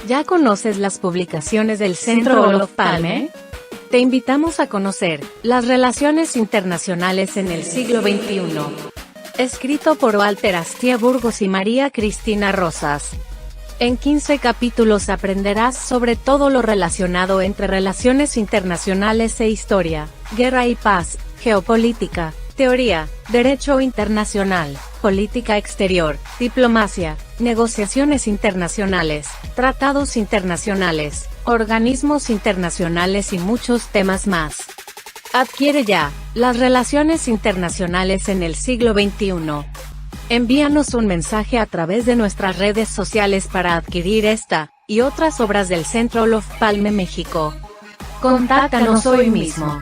¿Ya conoces las publicaciones del Centro Olof Palme? Te invitamos a conocer las relaciones internacionales en el siglo XXI. Escrito por Walter Astia Burgos y María Cristina Rosas. En 15 capítulos aprenderás sobre todo lo relacionado entre relaciones internacionales e historia, guerra y paz, geopolítica, teoría, derecho internacional, política exterior, diplomacia, negociaciones internacionales, tratados internacionales, organismos internacionales y muchos temas más. Adquiere ya las relaciones internacionales en el siglo XXI. Envíanos un mensaje a través de nuestras redes sociales para adquirir esta y otras obras del Centro Olof Palme México. Contáctanos hoy mismo.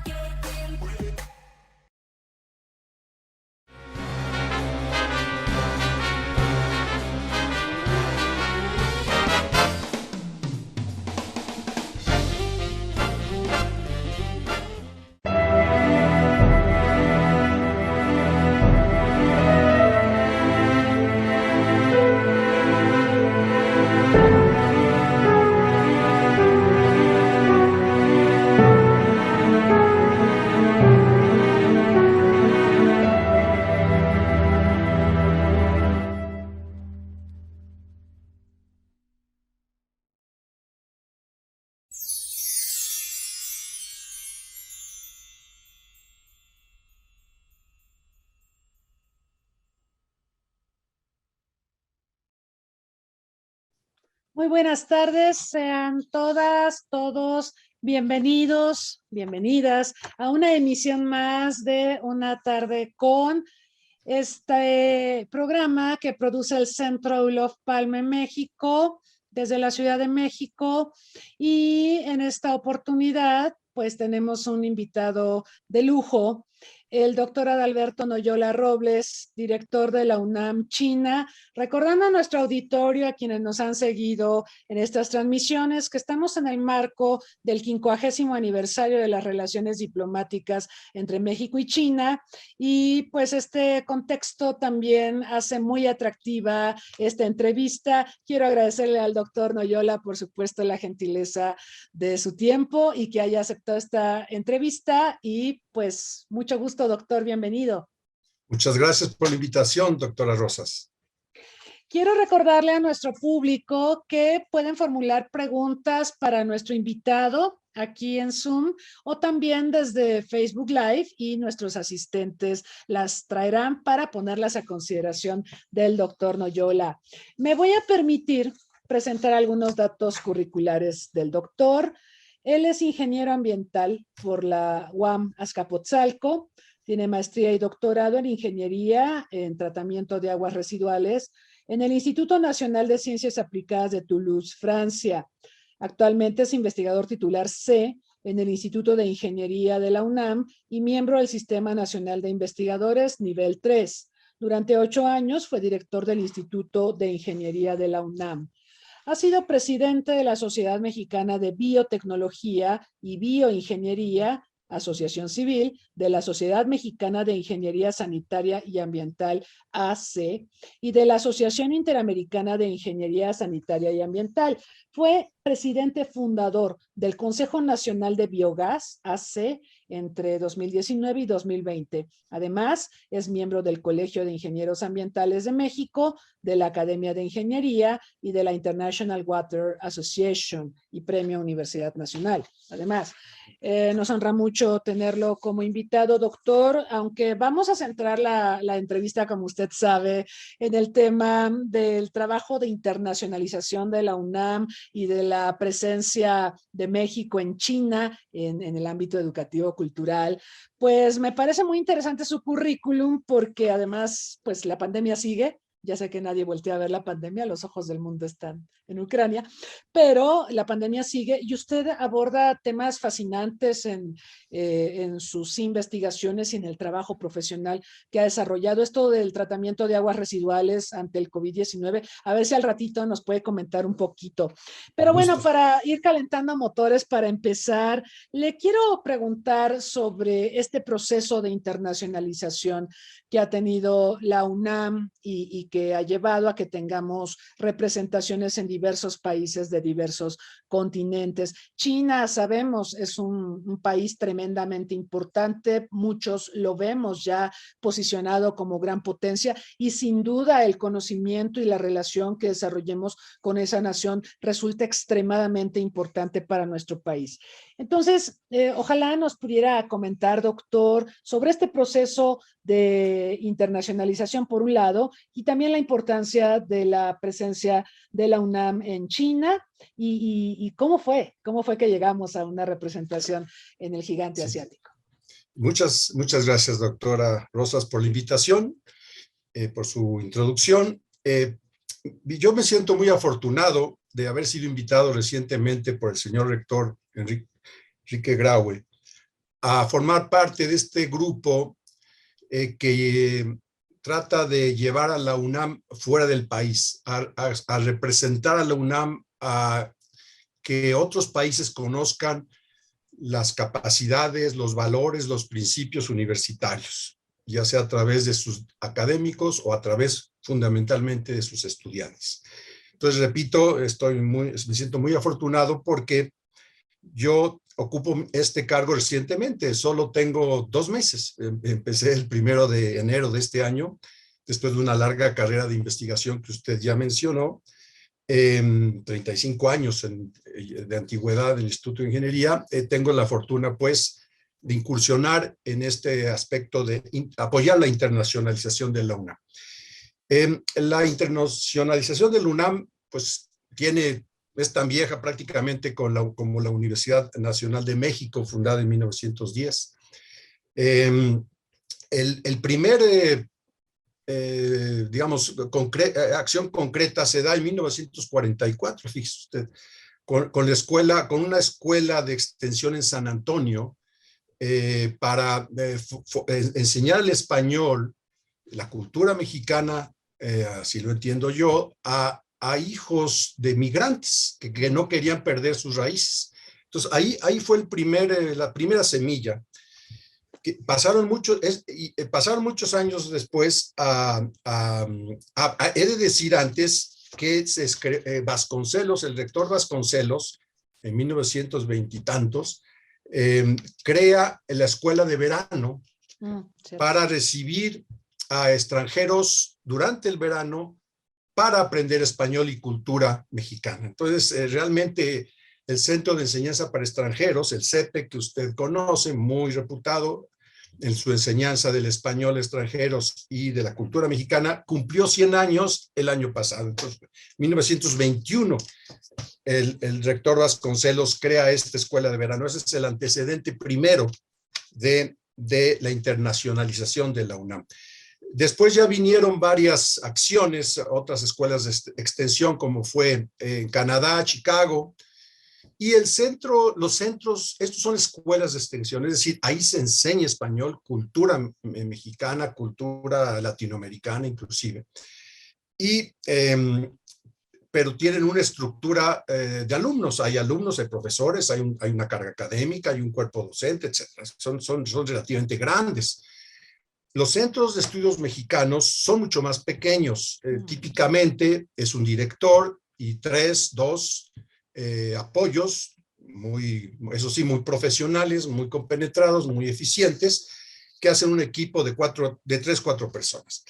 Muy buenas tardes, sean todas, todos bienvenidos, bienvenidas a una emisión más de Una Tarde con este programa que produce el Centro Olof Palme México desde la Ciudad de México, y en esta oportunidad pues tenemos un invitado de lujo, el doctor Adalberto Noyola Robles, director de la UNAM China, recordando a nuestro auditorio, a quienes nos han seguido en estas transmisiones, que estamos en el marco del 50º aniversario de las relaciones diplomáticas entre México y China, y pues este contexto también hace muy atractiva esta entrevista. Quiero agradecerle al doctor Noyola, por supuesto, la gentileza de su tiempo y que haya aceptado esta entrevista, y pues mucho gusto, doctor, bienvenido. Muchas gracias por la invitación, doctora Rosas. Quiero recordarle a nuestro público que pueden formular preguntas para nuestro invitado aquí en Zoom o también desde Facebook Live, y nuestros asistentes las traerán para ponerlas a consideración del doctor Noyola. Me voy a permitir presentar algunos datos curriculares del doctor. Él es ingeniero ambiental por la UAM Azcapotzalco, tiene maestría y doctorado en ingeniería en tratamiento de aguas residuales en el Instituto Nacional de Ciencias Aplicadas de Toulouse, Francia. Actualmente es investigador titular C en el Instituto de Ingeniería de la UNAM y miembro del Sistema Nacional de Investigadores nivel 3. Durante 8 años fue director del Instituto de Ingeniería de la UNAM. Ha sido presidente de la Sociedad Mexicana de Biotecnología y Bioingeniería, Asociación Civil, de la Sociedad Mexicana de Ingeniería Sanitaria y Ambiental, AC, y de la Asociación Interamericana de Ingeniería Sanitaria y Ambiental. Fue presidente fundador del Consejo Nacional de Biogás, AC, entre 2019 y 2020. Además, es miembro del Colegio de Ingenieros Ambientales de México, de la Academia de Ingeniería y de la International Water Association y Premio Universidad Nacional. Además, nos honra mucho tenerlo como invitado, doctor, aunque vamos a centrar la entrevista, como usted sabe, en el tema del trabajo de internacionalización de la UNAM y de la presencia de México en China en el ámbito educativo cultural. Pues me parece muy interesante su currículum, porque además pues la pandemia sigue. Ya sé que nadie voltea a ver la pandemia, los ojos del mundo están en Ucrania, pero la pandemia sigue y usted aborda temas fascinantes en sus investigaciones y en el trabajo profesional que ha desarrollado. Esto del tratamiento de aguas residuales ante el COVID-19, a ver si al ratito nos puede comentar un poquito. Pero bueno, para ir calentando motores, para empezar, le quiero preguntar sobre este proceso de internacionalización que ha tenido la UNAM y que que ha llevado a que tengamos representaciones en diversos países de diversos continentes. China, sabemos, es un país tremendamente importante, muchos lo vemos ya posicionado como gran potencia y sin duda el conocimiento y la relación que desarrollemos con esa nación resulta extremadamente importante para nuestro país. Entonces, ojalá nos pudiera comentar, doctor, sobre este proceso de internacionalización por un lado y también la importancia de la presencia de la UNAM en China y cómo fue que llegamos a una representación en el gigante asiático. Muchas gracias, doctora Rosas, por la invitación, por su introducción. Yo me siento muy afortunado de haber sido invitado recientemente por el señor rector Enrique Graue a formar parte de este grupo que trata de llevar a la UNAM fuera del país, a representar a la UNAM, a que otros países conozcan las capacidades, los valores, los principios universitarios, ya sea a través de sus académicos o a través fundamentalmente de sus estudiantes. Entonces, repito, me siento muy afortunado porque yo ocupo este cargo recientemente, solo tengo 2 meses. Empecé el 1 de enero de este año, después de una larga carrera de investigación que usted ya mencionó, 35 años de antigüedad en el Instituto de Ingeniería. Tengo la fortuna, pues, de incursionar en este aspecto de apoyar la internacionalización de la UNAM. La internacionalización de la UNAM, pues, es tan vieja prácticamente como la Universidad Nacional de México, fundada en 1910. El primer, digamos, acción concreta se da en 1944, fíjese usted, con una escuela de extensión en San Antonio para enseñar el español, la cultura mexicana, así lo entiendo yo, a hijos de migrantes que no querían perder sus raíces. Entonces, ahí fue la primera semilla. Que pasaron muchos años después. He de decir antes que Vasconcelos, el rector Vasconcelos, en 1920 y tantos, crea la escuela de verano para recibir a extranjeros durante el verano para aprender español y cultura mexicana. Entonces, realmente el Centro de Enseñanza para Extranjeros, el CEPE, que usted conoce, muy reputado en su enseñanza del español a extranjeros y de la cultura mexicana, cumplió 100 años el año pasado. Entonces, 1921, el rector Vasconcelos crea esta escuela de verano. Ese es el antecedente primero de la internacionalización de la UNAM. Después ya vinieron varias acciones, otras escuelas de extensión, como fue en Canadá, Chicago, y los centros, estos son escuelas de extensión, es decir, ahí se enseña español, cultura mexicana, cultura latinoamericana inclusive, pero tienen una estructura de alumnos, hay profesores, hay una carga académica, hay un cuerpo docente, etc. Son relativamente grandes. Los centros de estudios mexicanos son mucho más pequeños. Típicamente es un director y 2 apoyos, eso sí, muy profesionales, muy compenetrados, muy eficientes, que hacen un equipo de 3, 4 personas.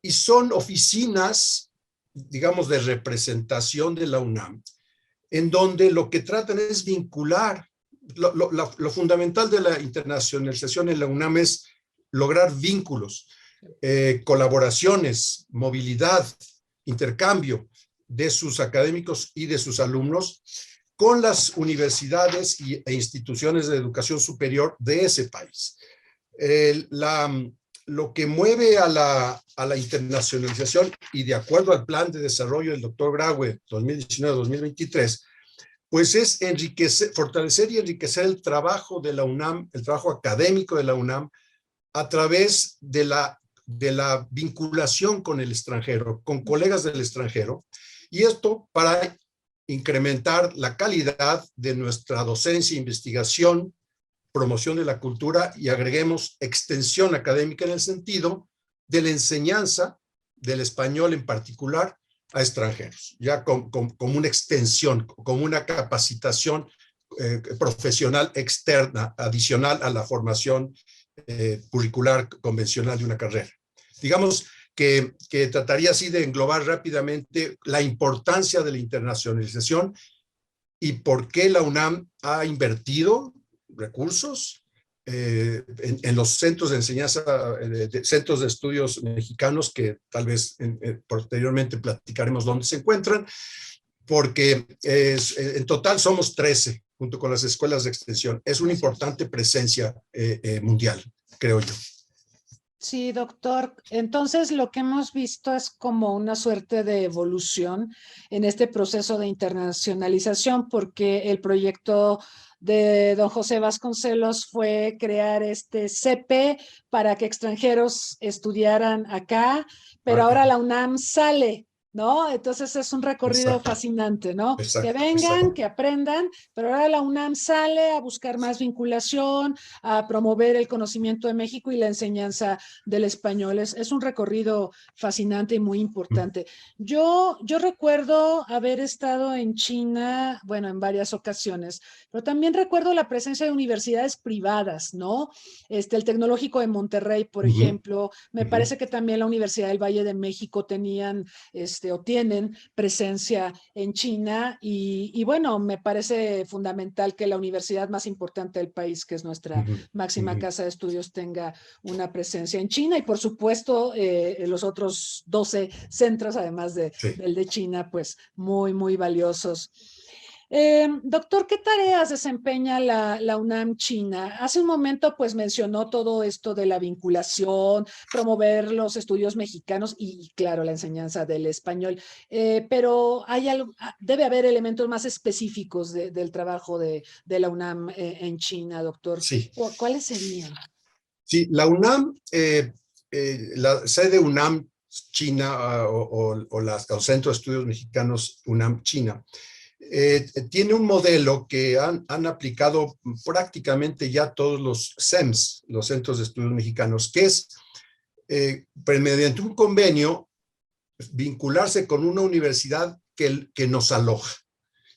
Y son oficinas, digamos, de representación de la UNAM, en donde lo que tratan es vincular. Lo fundamental de la internacionalización en la UNAM es lograr vínculos, colaboraciones, movilidad, intercambio de sus académicos y de sus alumnos con las universidades e instituciones de educación superior de ese país. Lo que mueve a la internacionalización, y de acuerdo al plan de desarrollo del doctor Graue 2019-2023, pues es fortalecer y enriquecer el trabajo de la UNAM, el trabajo académico de la UNAM, a través de la vinculación con el extranjero, con colegas del extranjero, y esto para incrementar la calidad de nuestra docencia, investigación, promoción de la cultura, y agreguemos extensión académica en el sentido de la enseñanza del español en particular a extranjeros, ya como una extensión, como una capacitación profesional externa, adicional a la formación curricular convencional de una carrera. Digamos que trataría así de englobar rápidamente la importancia de la internacionalización y por qué la UNAM ha invertido recursos en los centros de enseñanza, centros de estudios mexicanos, que tal vez posteriormente platicaremos dónde se encuentran, porque en total somos 13, junto con las escuelas de extensión. Es una importante presencia mundial, creo yo. Sí, doctor. Entonces, lo que hemos visto es como una suerte de evolución en este proceso de internacionalización, porque el proyecto de don José Vasconcelos fue crear este CEPE para que extranjeros estudiaran acá, pero ahora la UNAM sale, ¿no? Entonces es un recorrido fascinante, ¿no? Que vengan, que aprendan, pero ahora la UNAM sale a buscar más vinculación, a promover el conocimiento de México y la enseñanza del español. Es un recorrido fascinante y muy importante. Yo recuerdo haber estado en China, bueno, en varias ocasiones, pero también recuerdo la presencia de universidades privadas, ¿no? El Tecnológico de Monterrey, por ejemplo, me parece que también la Universidad del Valle de México tenían o tienen presencia en China y bueno, me parece fundamental que la universidad más importante del país, que es nuestra máxima casa de estudios, tenga una presencia en China y por supuesto los otros 12 centros, además del de China, pues muy, muy valiosos. Doctor, ¿qué tareas desempeña la UNAM China? Hace un momento pues mencionó todo esto de la vinculación, promover los estudios mexicanos y claro, la enseñanza del español, pero debe haber elementos más específicos del trabajo de la UNAM en China, doctor. Sí. ¿Cuáles serían? Sí, la UNAM, la sede UNAM China o el Centro de Estudios Mexicanos UNAM China, tiene un modelo que han aplicado prácticamente ya todos los CEMS, los Centros de Estudios Mexicanos, que es, mediante un convenio, vincularse con una universidad que nos aloja.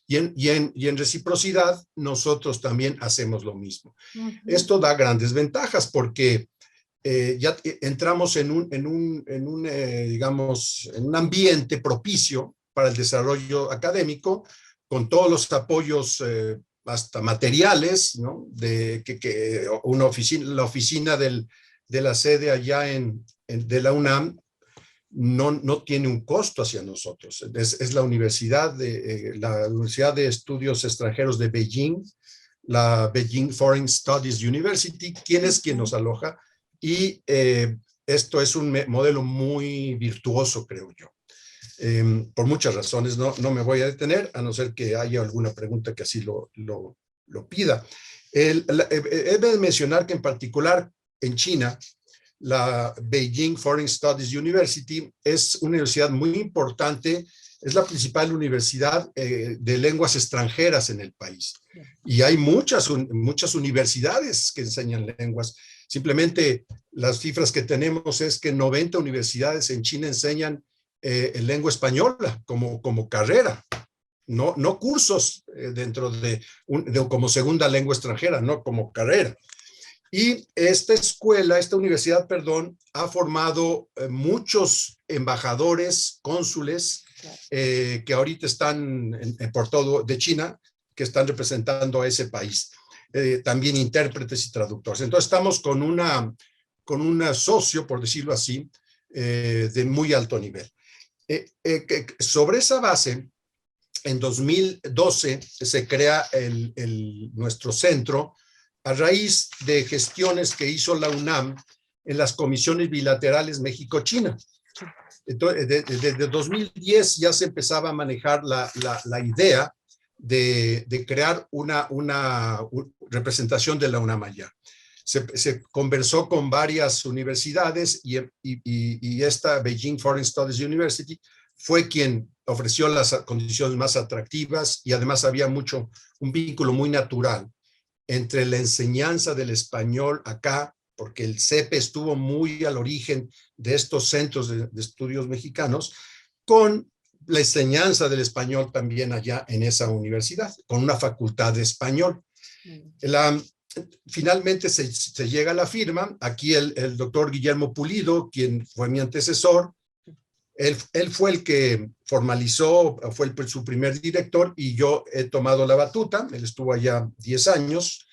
Y en reciprocidad, nosotros también hacemos lo mismo. Esto da grandes ventajas porque ya entramos en un ambiente propicio para el desarrollo académico, con todos los apoyos hasta materiales, ¿no? La oficina de la sede allá de la UNAM no tiene un costo hacia nosotros. Es la Universidad de Estudios Extranjeros de Beijing, la Beijing Foreign Studies University, quien nos aloja, y esto es un modelo muy virtuoso, creo yo. Por muchas razones, no me voy a detener, a no ser que haya alguna pregunta que así lo pida. He de mencionar que en particular en China, la Beijing Foreign Studies University es una universidad muy importante, es la principal universidad de lenguas extranjeras en el país. Y hay muchas universidades que enseñan lenguas. Simplemente las cifras que tenemos es que 90 universidades en China enseñan en lengua española como carrera, no cursos dentro de como segunda lengua extranjera, no como carrera. Y esta universidad, ha formado muchos embajadores, cónsules, que ahorita están por todo de China, que están representando a ese país. También intérpretes y traductores. Entonces estamos con un socio, por decirlo así, de muy alto nivel. Sobre esa base, en 2012 se crea nuestro centro a raíz de gestiones que hizo la UNAM en las comisiones bilaterales México-China. Entonces, desde 2010 ya se empezaba a manejar la idea de crear una representación de la UNAM allá. Se conversó con varias universidades y esta Beijing Foreign Studies University fue quien ofreció las condiciones más atractivas y además había un vínculo muy natural entre la enseñanza del español acá porque el CEPE estuvo muy al origen de estos centros de estudios mexicanos, con la enseñanza del español también allá en esa universidad, con una facultad de español. Finalmente se llega a la firma. Aquí el doctor Guillermo Pulido, quien fue mi antecesor, él fue el que formalizó, fue su primer director, y yo he tomado la batuta. Él estuvo allá 10 años,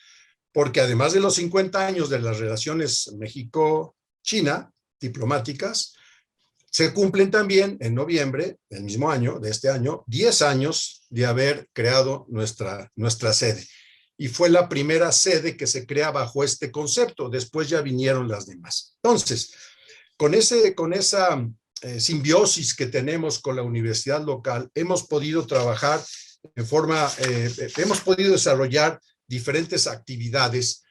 porque además de los 50 años de las relaciones México-China diplomáticas, se cumplen también en noviembre del mismo año, de este año, 10 años de haber creado nuestra sede. Y fue la primera sede que se crea bajo este concepto. Después ya vinieron las demás. Entonces, con esa simbiosis que tenemos con la universidad local, hemos podido trabajar hemos podido desarrollar diferentes actividades,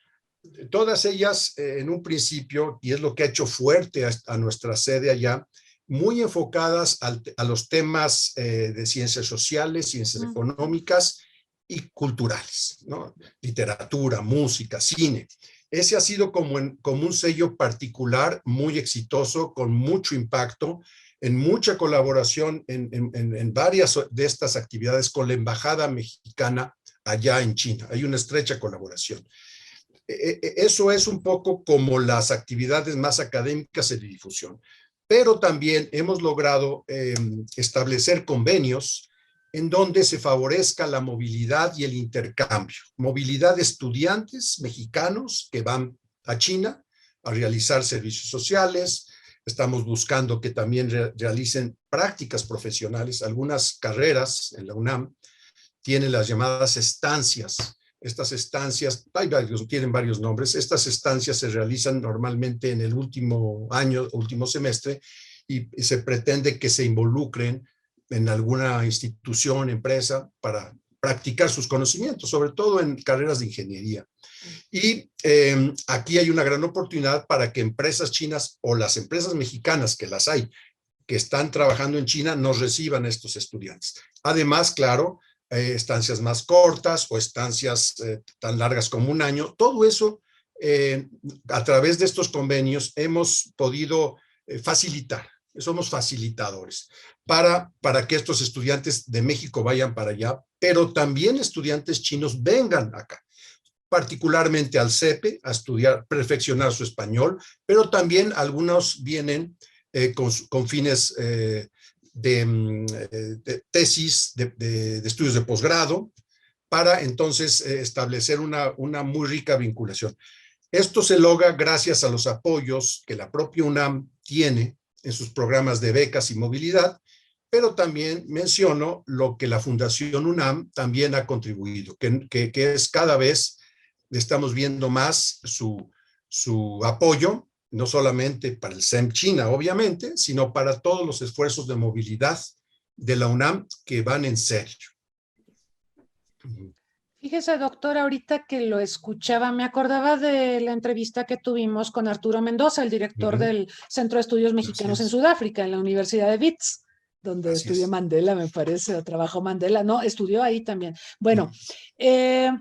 todas ellas en un principio, y es lo que ha hecho fuerte a nuestra sede allá, muy enfocadas a los temas de ciencias sociales, ciencias económicas y culturales, ¿no? Literatura, música, cine. Ese ha sido como un sello particular, muy exitoso, con mucho impacto, en mucha colaboración en varias de estas actividades con la Embajada Mexicana allá en China. Hay una estrecha colaboración. Eso es un poco como las actividades más académicas y de difusión. Pero también hemos logrado establecer convenios en donde se favorezca la movilidad y el intercambio. Movilidad de estudiantes mexicanos que van a China a realizar servicios sociales. Estamos buscando que también realicen prácticas profesionales. Algunas carreras en la UNAM tienen las llamadas estancias. Estas estancias, tienen varios nombres. Estas estancias se realizan normalmente en el último año, último semestre, y se pretende que se involucren en alguna institución, empresa, para practicar sus conocimientos, sobre todo en carreras de ingeniería. Y aquí hay una gran oportunidad para que empresas chinas o las empresas mexicanas, que las hay, que están trabajando en China, nos reciban a estos estudiantes. Además, claro, estancias más cortas o estancias tan largas como un año. Todo eso, a través de estos convenios, hemos podido facilitar. Somos facilitadores para que estos estudiantes de México vayan para allá, pero también estudiantes chinos vengan acá, particularmente al CEPE, a estudiar, perfeccionar su español, pero también algunos vienen con fines de tesis, de estudios de posgrado, para entonces establecer una muy rica vinculación. Esto se logra gracias a los apoyos que la propia UNAM tiene en sus programas de becas y movilidad, pero también menciono lo que la Fundación UNAM también ha contribuido, que es cada vez, estamos viendo más su apoyo, no solamente para el CEM China, obviamente, sino para todos los esfuerzos de movilidad de la UNAM que van en serio. Fíjese, doctor, ahorita que lo escuchaba, me acordaba de la entrevista que tuvimos con Arturo Mendoza, el director del Centro de Estudios Mexicanos en Sudáfrica, en la Universidad de Wits, donde estudió Mandela, me parece, o trabajó Mandela. No, estudió ahí también. Bueno,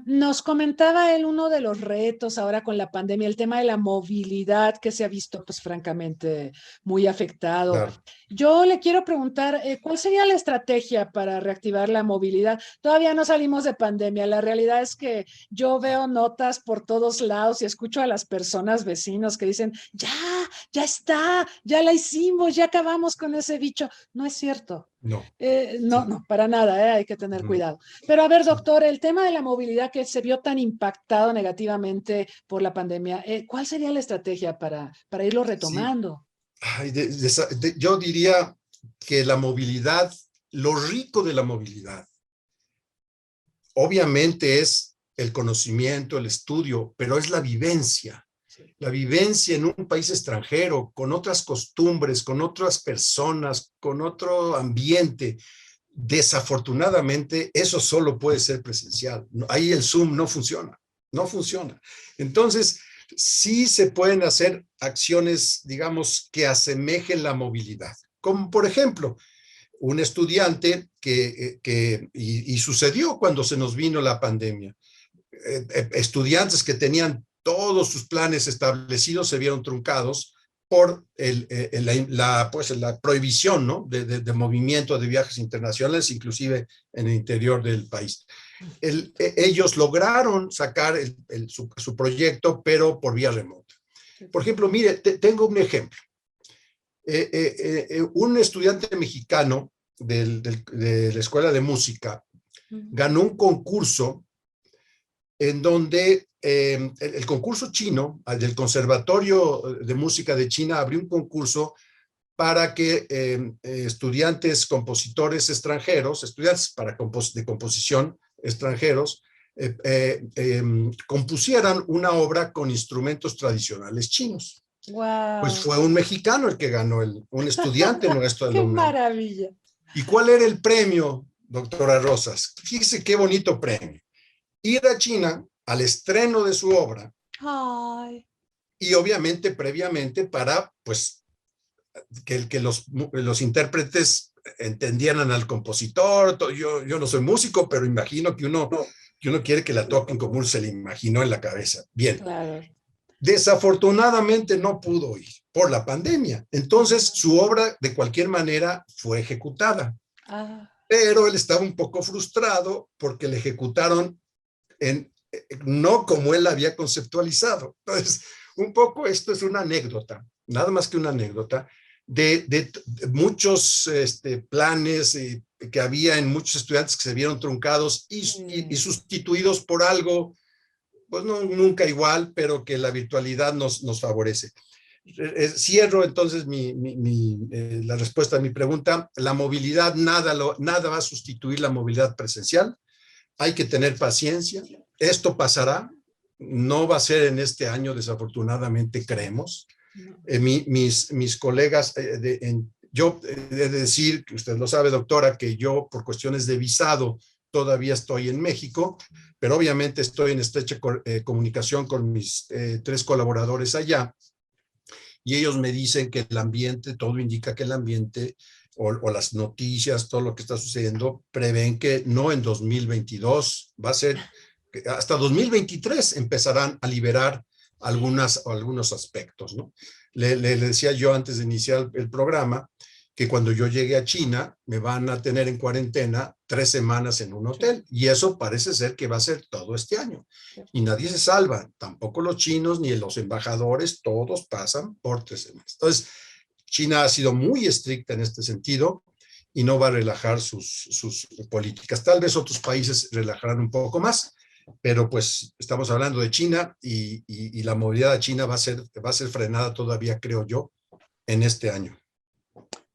nos comentaba él uno de los retos ahora con la pandemia, el tema de la movilidad, que se ha visto, pues, francamente, muy afectado. Claro. Yo le quiero preguntar, ¿cuál sería la estrategia para reactivar la movilidad? Todavía no salimos de pandemia. La realidad es que yo veo notas por todos lados y escucho a las personas, vecinos, que dicen, ya está, ya la hicimos, ya acabamos con ese bicho. No es cierto. No. No, para nada, hay que tener cuidado. Pero a ver, doctor, el tema de la movilidad que se vio tan impactado negativamente por la pandemia, ¿cuál sería la estrategia para irlo retomando? Ay, yo diría que la movilidad, lo rico de la movilidad, obviamente es el conocimiento, el estudio, pero es la vivencia. La vivencia en un país extranjero, con otras costumbres, con otras personas, con otro ambiente. Desafortunadamente, eso solo puede ser presencial. Ahí el Zoom no funciona. Entonces, sí se pueden hacer acciones, digamos, que asemejen la movilidad. Como, por ejemplo, un estudiante y sucedió cuando se nos vino la pandemia. Estudiantes que tenían todos sus planes establecidos se vieron truncados por la prohibición, ¿no? de movimiento de viajes internacionales, inclusive en el interior del país. Ellos lograron sacar su proyecto, pero por vía remota. Por ejemplo, mire, tengo un ejemplo. Un estudiante mexicano de la Escuela de Música ganó un concurso en donde el concurso chino, del Conservatorio de Música de China, abrió un concurso para que estudiantes compositores extranjeros, estudiantes de composición extranjeros, compusieran una obra con instrumentos tradicionales chinos. Wow. Pues fue un mexicano el que ganó, un estudiante nuestro de la UNAM. ¡Qué maravilla! ¿Y cuál era el premio, doctora Rosas? Fíjese qué bonito premio. Ir a China al estreno de su obra. Ay. Y obviamente previamente para, pues, que los intérpretes entendieran al compositor. Yo no soy músico, pero imagino que uno quiere que la toquen como uno se le imaginó en la cabeza. Bien. Claro. Desafortunadamente no pudo ir por la pandemia. Entonces su obra de cualquier manera fue ejecutada. Pero él estaba un poco frustrado porque le ejecutaron no como él la había conceptualizado. Entonces, un poco esto es una anécdota, nada más que una anécdota de muchos planes que había en muchos estudiantes que se vieron truncados y sustituidos por algo, pues no, nunca igual, pero que la virtualidad nos favorece. Cierro entonces la respuesta a mi pregunta. La movilidad, nada va a sustituir la movilidad presencial. Hay que tener paciencia. Esto pasará. No va a ser en este año, desafortunadamente, creemos. Mis colegas, yo he de decir, que usted lo sabe, doctora, que yo por cuestiones de visado todavía estoy en México, pero obviamente estoy en estrecha comunicación con mis 3 colaboradores allá, y ellos me dicen que el ambiente, todo indica que el ambiente o las noticias, todo lo que está sucediendo, prevén que no en 2022, va a ser hasta 2023 empezarán a liberar algunos aspectos, ¿no? Le decía yo antes de iniciar el programa que cuando yo llegue a China me van a tener en cuarentena 3 semanas en un hotel, y eso parece ser que va a ser todo este año. Y nadie se salva, tampoco los chinos ni los embajadores, todos pasan por 3 semanas. Entonces, China ha sido muy estricta en este sentido y no va a relajar sus políticas. Tal vez otros países relajarán un poco más, pero pues estamos hablando de China y la movilidad a China va a ser frenada todavía, creo yo, en este año.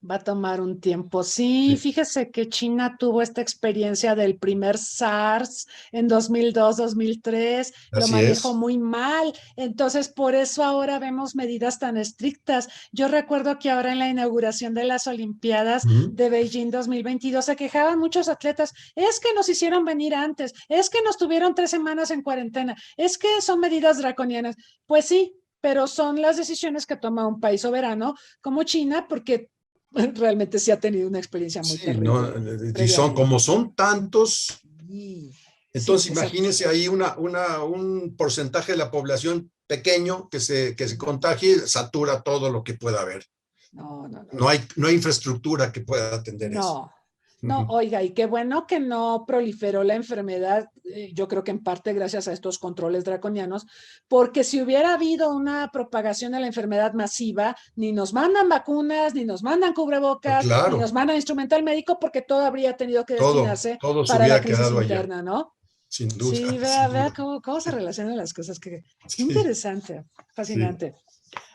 Va a tomar un tiempo. Sí, fíjese que China tuvo esta experiencia del primer SARS en 2002, 2003, lo manejó muy mal. Entonces, por eso ahora vemos medidas tan estrictas. Yo recuerdo que ahora en la inauguración de las Olimpiadas de Beijing 2022 se quejaban muchos atletas. Es que nos hicieron venir antes, es que nos tuvieron 3 semanas en cuarentena, es que son medidas draconianas. Pues sí, pero son las decisiones que toma un país soberano como China, porque realmente sí ha tenido una experiencia muy terrible. Como son tantos, entonces sí, imagínense ahí un porcentaje de la población pequeño que se contagie, satura todo lo que pueda haber. No hay infraestructura que pueda atender eso. No, oiga, y qué bueno que no proliferó la enfermedad, yo creo que en parte gracias a estos controles draconianos, porque si hubiera habido una propagación de la enfermedad masiva, ni nos mandan vacunas, ni nos mandan cubrebocas, ni nos mandan instrumental médico, porque todo habría tenido que destinarse para la crisis interna, ¿no? Sin duda. Sí, vea cómo se relacionan las cosas. Qué interesante, fascinante.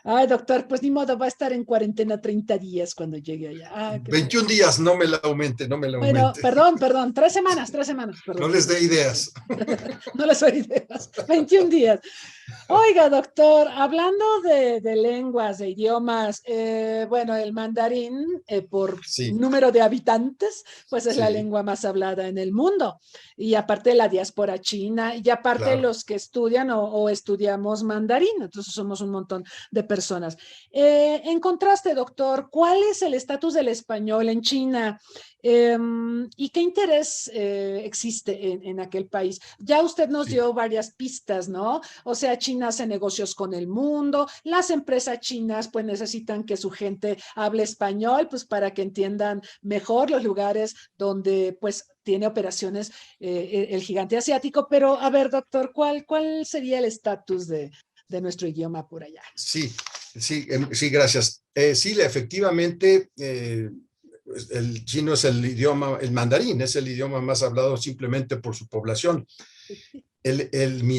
Ay, doctor, pues ni modo, va a estar en cuarentena 30 días cuando llegue allá. 21 días, no me la aumente. Bueno, perdón, 3 semanas. Perdón. No les dé ideas. No les doy ideas, 21 días. Oiga, doctor, hablando de lenguas, de idiomas, bueno, el mandarín, por número de habitantes, pues es la lengua más hablada en el mundo. Y aparte la diáspora china, y aparte los que estudian o estudiamos mandarín, entonces somos un montón de personas. En contraste, doctor, ¿cuál es el estatus del español en China? ¿Y qué interés existe en aquel país? Ya usted nos dio varias pistas, ¿no? O sea, china hace negocios con el mundo, las empresas chinas pues necesitan que su gente hable español, pues para que entiendan mejor los lugares donde pues tiene operaciones el gigante asiático. Pero a ver, doctor, ¿cuál sería el estatus de nuestro idioma por allá? Sí, sí, gracias. Sí, efectivamente, el chino es el idioma, el mandarín es el idioma más hablado simplemente por su población. Mi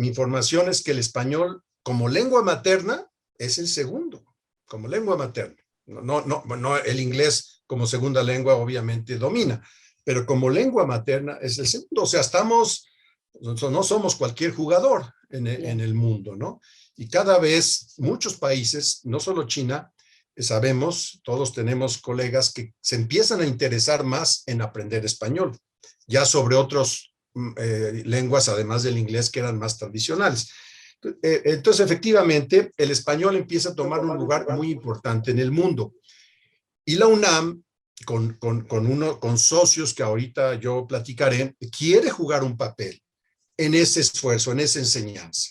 información es que el español como lengua materna es el segundo, como lengua materna. No, el inglés como segunda lengua obviamente domina, pero como lengua materna es el segundo. O sea, no somos cualquier jugador en el mundo, ¿no? Y cada vez muchos países, no solo China, sabemos, todos tenemos colegas que se empiezan a interesar más en aprender español, ya sobre otras lenguas, además del inglés, que eran más tradicionales. Entonces, efectivamente, el español empieza a tomar un lugar muy importante en el mundo. Y la UNAM, con socios que ahorita yo platicaré, quiere jugar un papel en ese esfuerzo, en esa enseñanza.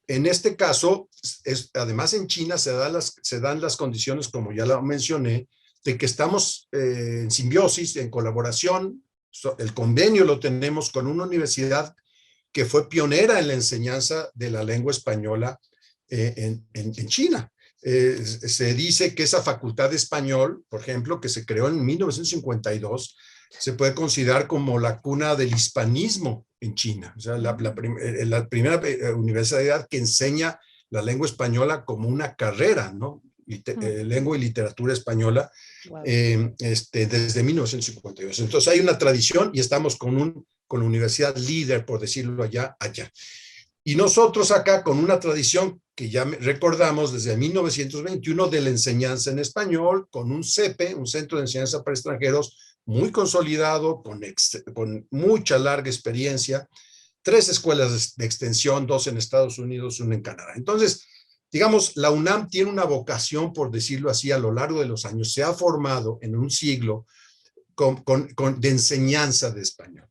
En este caso, además en China se dan las condiciones, como ya lo mencioné, de que estamos en simbiosis, en colaboración. El convenio lo tenemos con una universidad que fue pionera en la enseñanza de la lengua española en China. Se dice que esa facultad de español, por ejemplo, que se creó en 1952, se puede considerar como la cuna del hispanismo en China. O sea, la primera universidad que enseña la lengua española como una carrera, ¿no? Lengua y literatura española, wow. Desde 1952. Entonces hay una tradición y estamos con una universidad líder, por decirlo allá. Y nosotros acá con una tradición que ya recordamos desde 1921 de la enseñanza en español, con un CEPE, un Centro de Enseñanza para Extranjeros, muy consolidado, con mucha larga experiencia, 3 escuelas de extensión, 2 en Estados Unidos, 1 en Canadá. Entonces, digamos, la UNAM tiene una vocación, por decirlo así, a lo largo de los años, se ha formado en un siglo de enseñanza de español.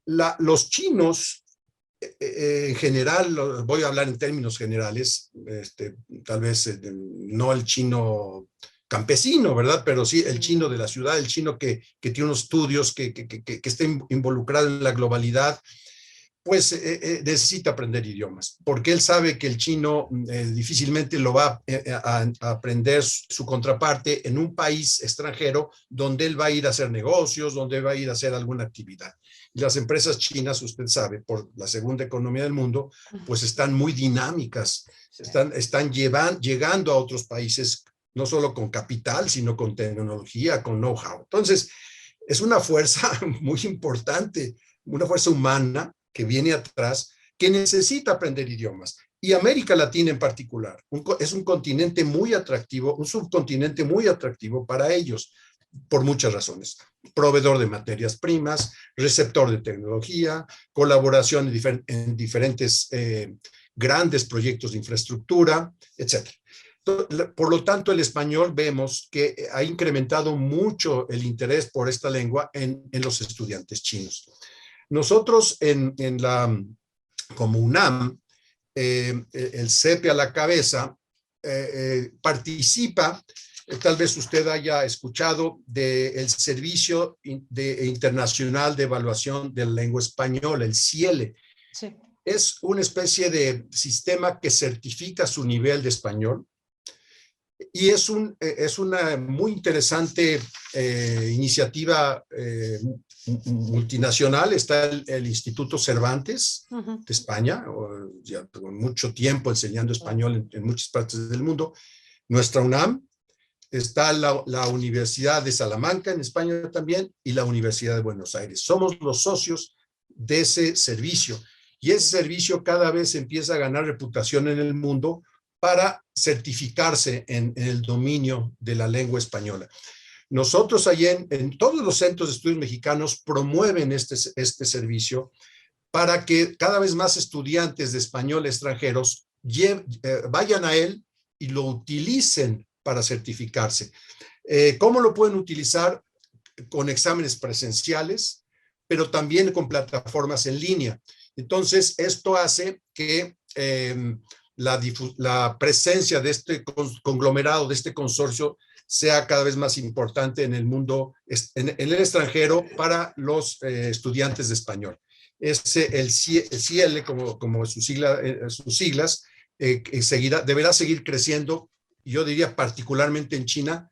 Los chinos, en general, voy a hablar en términos generales, tal vez no el chino campesino, ¿verdad? Pero sí el chino de la ciudad, el chino que tiene unos estudios, que está involucrado en la globalidad, pues necesita aprender idiomas, porque él sabe que el chino difícilmente lo va a aprender su contraparte en un país extranjero donde él va a ir a hacer negocios, donde va a ir a hacer alguna actividad. Y las empresas chinas, usted sabe, por la segunda economía del mundo, pues están muy dinámicas, están llegando a otros países, no solo con capital, sino con tecnología, con know-how. Entonces, es una fuerza muy importante, una fuerza humana que viene atrás, que necesita aprender idiomas. Y América Latina en particular, es un continente muy atractivo, un subcontinente muy atractivo para ellos, por muchas razones. Proveedor de materias primas, receptor de tecnología, colaboración en diferentes grandes proyectos de infraestructura, etc. Por lo tanto, el español vemos que ha incrementado mucho el interés por esta lengua en los estudiantes chinos. Nosotros como UNAM, el CEPE a la cabeza, participa, tal vez usted haya escuchado, del Servicio Internacional de Evaluación de la Lengua Española, el CIELE. Sí. Es una especie de sistema que certifica su nivel de español y es una muy interesante iniciativa multinacional. Está el Instituto Cervantes de España, ya con mucho tiempo enseñando español en muchas partes del mundo. Nuestra UNAM, está la Universidad de Salamanca en España también y la Universidad de Buenos Aires. Somos los socios de ese servicio y ese servicio cada vez empieza a ganar reputación en el mundo para certificarse en el dominio de la lengua española. Nosotros allí en todos los centros de estudios mexicanos promueven este servicio para que cada vez más estudiantes de español extranjeros vayan a él y lo utilicen para certificarse. ¿Cómo lo pueden utilizar? Con exámenes presenciales, pero también con plataformas en línea. Entonces, esto hace que la presencia de este conglomerado, de este consorcio, sea cada vez más importante en el mundo, en el extranjero, para los estudiantes de español. El CIEL, como sus siglas, deberá seguir creciendo, yo diría particularmente en China,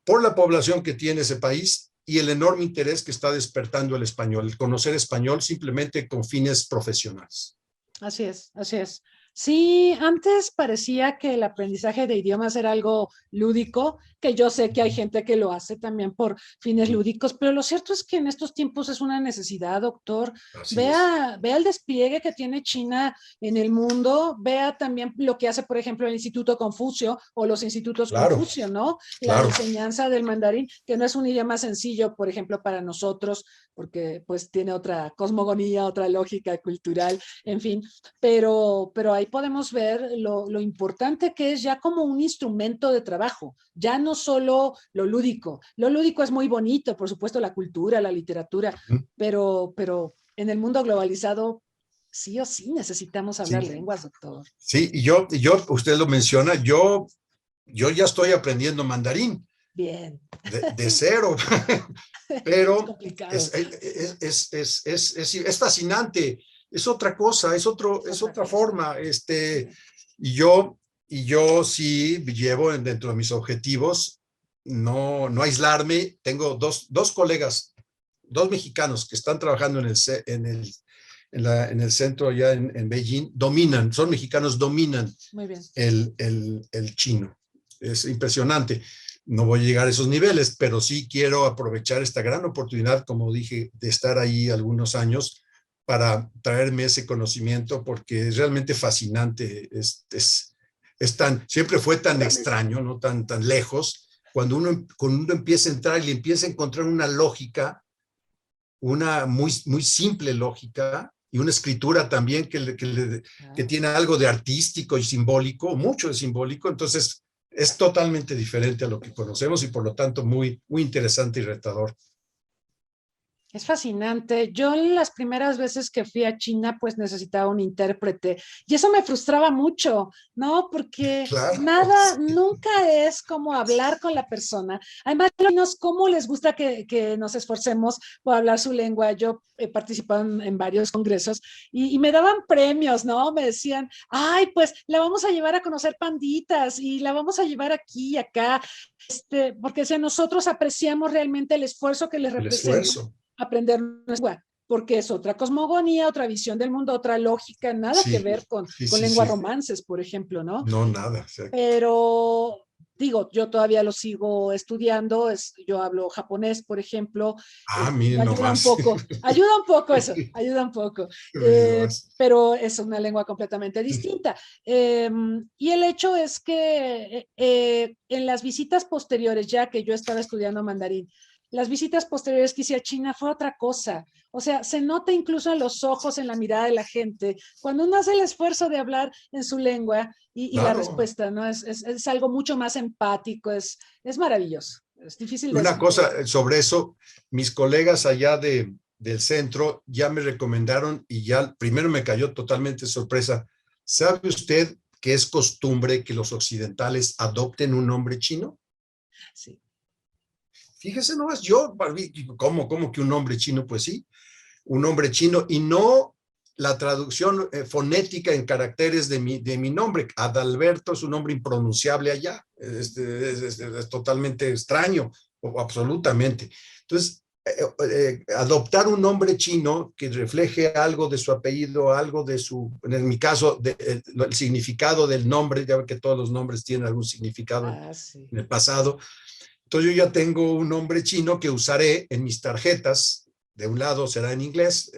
por la población que tiene ese país y el enorme interés que está despertando el español, el conocer español simplemente con fines profesionales. Así es, así es. Sí, antes parecía que el aprendizaje de idiomas era algo lúdico, que yo sé que hay gente que lo hace también por fines lúdicos, pero lo cierto es que en estos tiempos es una necesidad, doctor. Vea el despliegue que tiene China en el mundo, vea también lo que hace, por ejemplo, el Instituto Confucio o los institutos Confucio, ¿no? La enseñanza del mandarín, que no es un idioma sencillo, por ejemplo, para nosotros, porque pues tiene otra cosmogonía, otra lógica cultural, en fin, pero ahí podemos ver lo importante que es ya como un instrumento de trabajo, ya no solo lo lúdico es muy bonito, por supuesto la cultura, la literatura, pero en el mundo globalizado sí o sí necesitamos hablar lenguas, doctor. Sí, y yo, usted lo menciona, yo ya estoy aprendiendo mandarín. Bien. De cero, pero es es fascinante, es otra cosa, es otra forma, y yo sí llevo dentro de mis objetivos no aislarme. Tengo dos colegas, dos mexicanos que están trabajando en el centro allá en Beijing, son mexicanos, dominan muy bien. el chino. Es impresionante. No voy a llegar a esos niveles, pero sí quiero aprovechar esta gran oportunidad, como dije, de estar ahí algunos años para traerme ese conocimiento, porque es realmente fascinante. Siempre fue tan extraño, ¿no? Tan lejos. Cuando uno empieza a entrar y le empieza a encontrar una lógica, una muy simple lógica, y una escritura también que tiene algo de artístico y simbólico, mucho de simbólico. Entonces es totalmente diferente a lo que conocemos y por lo tanto muy interesante y retador. Es fascinante. Yo las primeras veces que fui a China, pues necesitaba un intérprete y eso me frustraba mucho, ¿no? Porque nunca es como hablar con la persona. Además, cómo les gusta que nos esforcemos por hablar su lengua. Yo he participado en varios congresos y me daban premios, ¿no? Me decían, ay, pues la vamos a llevar a conocer panditas y la vamos a llevar aquí y acá, porque si nosotros apreciamos realmente el esfuerzo que les representa aprender nuestra lengua, porque es otra cosmogonía, otra visión del mundo, otra lógica, nada que ver con lenguas romances, por ejemplo, ¿no? No, nada. Pero, digo, yo todavía lo sigo estudiando, yo hablo japonés, por ejemplo. Miren ayuda un poco eso, ayuda un poco. Pero es una lengua completamente distinta. Y el hecho es que en las visitas posteriores, ya que yo estaba estudiando mandarín, las visitas posteriores que hice a China fue otra cosa. O sea, se nota incluso en los ojos, en la mirada de la gente, cuando uno hace el esfuerzo de hablar en su lengua y la respuesta, ¿no? Es algo mucho más empático, es maravilloso. Es difícil de Una cosa sobre eso, mis colegas allá del centro ya me recomendaron y ya primero me cayó totalmente sorpresa. ¿Sabe usted que es costumbre que los occidentales adopten un nombre chino? Sí. Fíjese nomás, ¿cómo que un nombre chino? Pues sí, un nombre chino y no la traducción fonética en caracteres de mi nombre. Adalberto es un nombre impronunciable allá, es totalmente extraño, absolutamente. Entonces, adoptar un nombre chino que refleje algo de su apellido, algo de en mi caso, el significado del nombre, ya ve que todos los nombres tienen algún significado en el pasado. Entonces yo ya tengo un nombre chino que usaré en mis tarjetas. De un lado será en inglés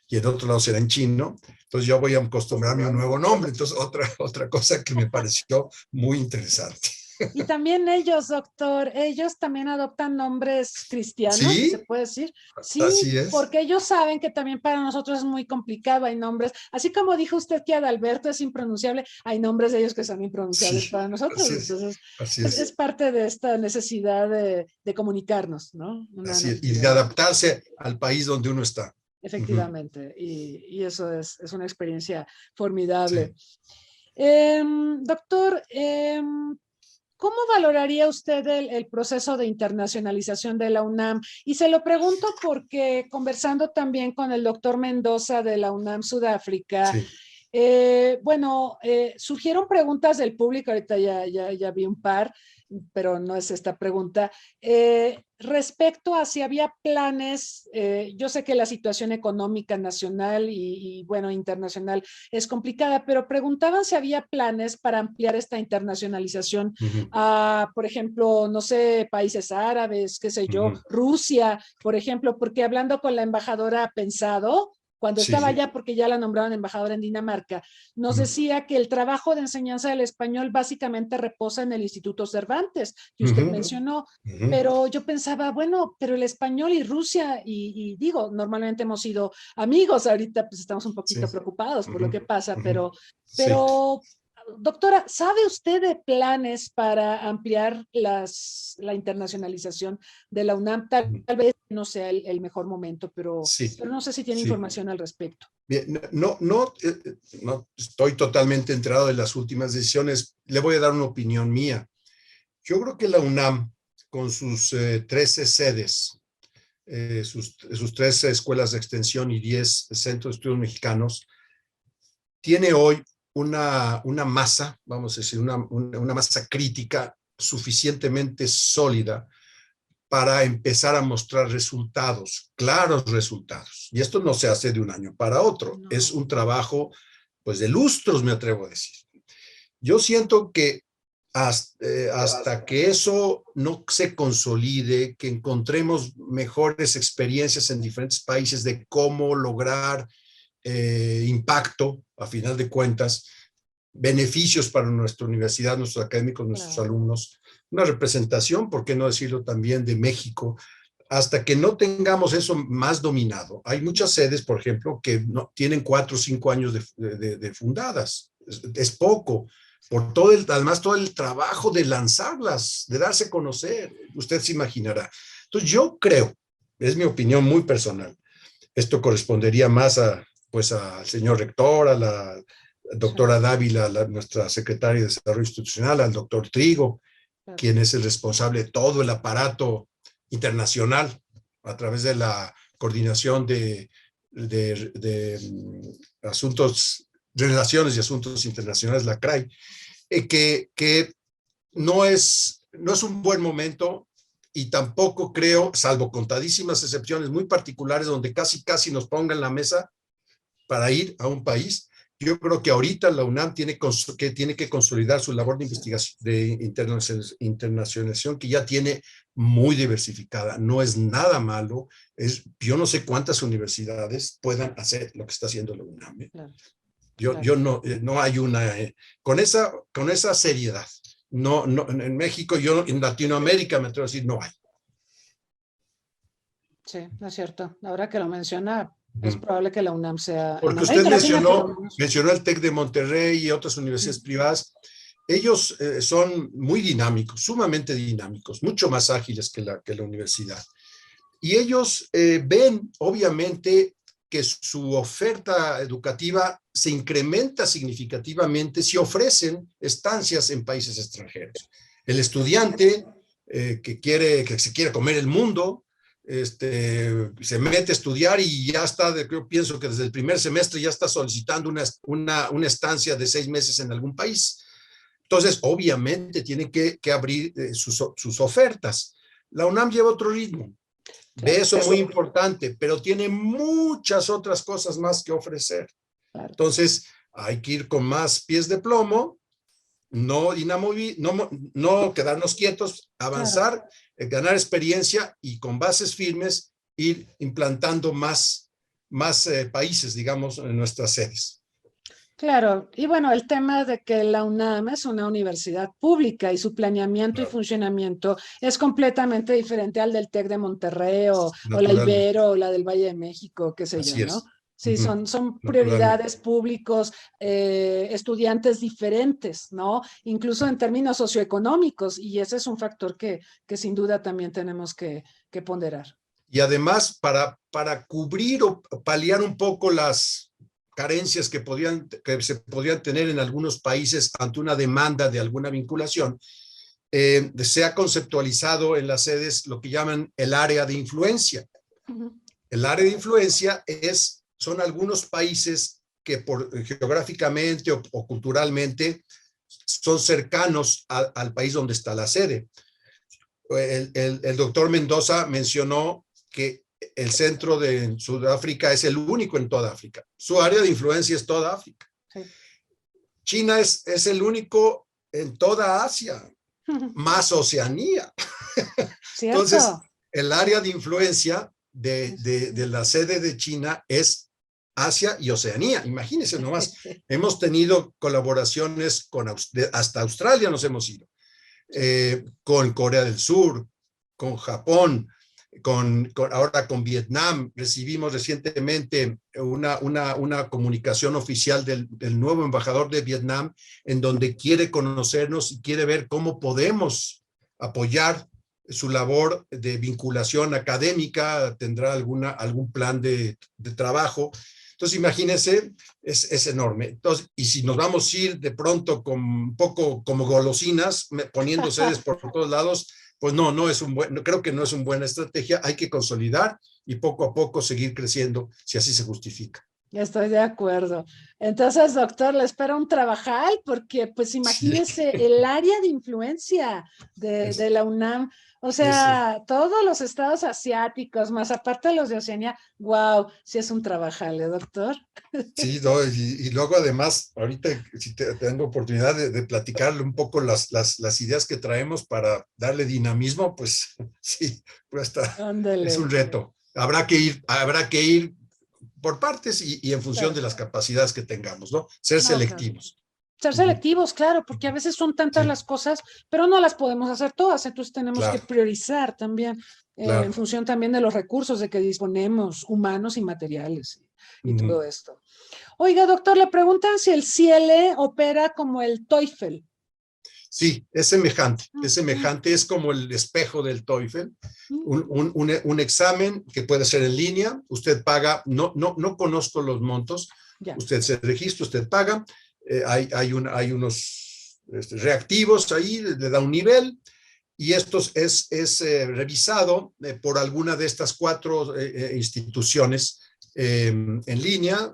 y en otro lado será en chino. Entonces yo voy a acostumbrarme a un nuevo nombre. Entonces otra cosa que me pareció muy interesante. Y también ellos, doctor, ellos también adoptan nombres cristianos, ¿sí? ¿Se puede decir? Sí, así es. Porque ellos saben que también para nosotros es muy complicado, hay nombres, así como dijo usted que Adalberto es impronunciable, hay nombres de ellos que son impronunciables para nosotros. Entonces, es parte de esta necesidad de comunicarnos, ¿no? Y de adaptarse al país donde uno está. efectivamente, y eso es una experiencia formidable. Sí. Doctor, ¿cómo valoraría usted el proceso de internacionalización de la UNAM? Y se lo pregunto porque conversando también con el doctor Mendoza de la UNAM Sudáfrica, Sí. surgieron preguntas del público, ahorita ya vi un par, pero no es esta pregunta, respecto a si había planes, yo sé que la situación económica nacional y bueno, internacional es complicada, pero preguntaban si había planes para ampliar esta internacionalización a, por ejemplo, no sé, países árabes, qué sé yo, Rusia, por ejemplo, porque hablando con la embajadora Pensado, cuando Sí, estaba sí. allá, porque ya la nombraron embajadora en Dinamarca, nos decía que el trabajo de enseñanza del español básicamente reposa en el Instituto Cervantes, que usted mencionó, pero yo pensaba, bueno, pero el español y Rusia, y digo, normalmente hemos sido amigos, ahorita pues estamos un poquito preocupados por lo que pasa, Sí. pero doctora, ¿sabe usted de planes para ampliar la internacionalización de la UNAM? Tal vez no sea el mejor momento, pero Sí, no sé si tiene sí. información al respecto. Bien, no estoy totalmente enterado de las últimas decisiones. Le voy a dar una opinión mía. Yo creo que la UNAM, con sus 13 sedes, sus 13 escuelas de extensión y 10 centros de estudios mexicanos, tiene hoy una masa, vamos a decir, una masa crítica suficientemente sólida para empezar a mostrar resultados, claros resultados. Y esto no se hace de un año para otro, es un trabajo pues de lustros, me atrevo a decir. Yo siento que hasta que eso no se consolide, que encontremos mejores experiencias en diferentes países de cómo lograr impacto, a final de cuentas, beneficios para nuestra universidad, nuestros académicos, nuestros alumnos, una representación, por qué no decirlo también, de México, hasta que no tengamos eso más dominado. Hay muchas sedes, por ejemplo, que no, tienen 4 o 5 años de fundadas. Es poco. Por además todo el trabajo de lanzarlas, de darse a conocer, usted se imaginará. Entonces yo creo, es mi opinión muy personal, esto correspondería más pues al señor rector, a la doctora Dávila, nuestra secretaria de Desarrollo Institucional, al doctor Trigo, quien es el responsable de todo el aparato internacional a través de la coordinación de asuntos, relaciones y asuntos internacionales, la CRAI, que no es un buen momento y tampoco creo, salvo contadísimas excepciones muy particulares donde casi nos pongan la mesa para ir a un país. Yo creo que ahorita la UNAM tiene que consolidar su labor de investigación, de internacionalización, que ya tiene muy diversificada. No es nada malo. Yo no sé cuántas universidades puedan hacer lo que está haciendo la UNAM. Yo no hay una, con esa seriedad. No, en México, en Latinoamérica, me atrevo a decir, no hay. Sí, no es cierto. Ahora que lo menciona, es probable que la UNAM sea... Porque usted mencionó el TEC de Monterrey y otras universidades privadas. Ellos son muy dinámicos, sumamente dinámicos, mucho más ágiles que la universidad. Y ellos ven, obviamente, que su oferta educativa se incrementa significativamente si ofrecen estancias en países extranjeros. El estudiante que se quiere comer el mundo, se mete a estudiar y ya está, yo pienso que desde el primer semestre ya está solicitando una estancia de 6 meses en algún país. Entonces, obviamente, tienen que abrir sus ofertas. La UNAM lleva otro ritmo. Ve eso muy importante, pero tiene muchas otras cosas más que ofrecer. Entonces, hay que ir con más pies de plomo, no quedarnos quietos, avanzar, ganar experiencia y con bases firmes ir implantando más países, digamos, en nuestras sedes. Claro, y bueno, el tema de que la UNAM es una universidad pública y su planeamiento y funcionamiento es completamente diferente al del TEC de Monterrey o la Ibero o la del Valle de México, qué sé yo, ¿no? Sí, son prioridades públicos, estudiantes diferentes, ¿no? Incluso en términos socioeconómicos, y ese es un factor que sin duda también tenemos que ponderar. Y además, para cubrir o paliar un poco las carencias que se podían tener en algunos países ante una demanda de alguna vinculación, se ha conceptualizado en las sedes lo que llaman el área de influencia. El área de influencia son algunos países que geográficamente o culturalmente son cercanos al país donde está la sede. El doctor Mendoza mencionó que el centro de Sudáfrica es el único en toda África. Su área de influencia es toda África. Sí. China es el único en toda Asia, más Oceanía. ¿Cierto? Entonces, el área de influencia de la sede de China es Asia y Oceanía. Imagínense nomás, hemos tenido colaboraciones hasta Australia nos hemos ido, con Corea del Sur, con Japón, ahora con Vietnam. Recibimos recientemente una comunicación oficial del nuevo embajador de Vietnam, en donde quiere conocernos y quiere ver cómo podemos apoyar su labor de vinculación académica, tendrá algún plan de trabajo. Entonces, imagínense, es enorme. Entonces, y si nos vamos a ir de pronto un poco como golosinas, poniendo sedes por todos lados, pues no creo que no es una buena estrategia. Hay que consolidar y poco a poco seguir creciendo, si así se justifica. Estoy de acuerdo. Entonces, doctor, le espera un trabajal, porque pues imagínese el área de influencia de la UNAM. O sea, todos los estados asiáticos, más aparte de los de Oceanía, wow, sí es un trabajal, ¿eh, doctor? Sí, no, y luego además, ahorita si tengo oportunidad de platicarle un poco las ideas que traemos para darle dinamismo, pues sí, pues es un reto. Habrá que ir por partes y en función de las capacidades que tengamos, ¿no? Ser selectivos. Claro. Ser selectivos, claro, porque a veces son tantas las cosas, pero no las podemos hacer todas, entonces tenemos que priorizar también en función también de los recursos de que disponemos, humanos y materiales, y todo esto. Oiga, doctor, le preguntan si el CIELE opera como el TOEFL. Sí, es semejante, es como el espejo del TOEFL, un examen que puede ser en línea. Usted paga, no conozco los montos, usted se registra, usted paga, hay unos reactivos ahí, le da un nivel, y esto es revisado por alguna de estas 4 instituciones en línea,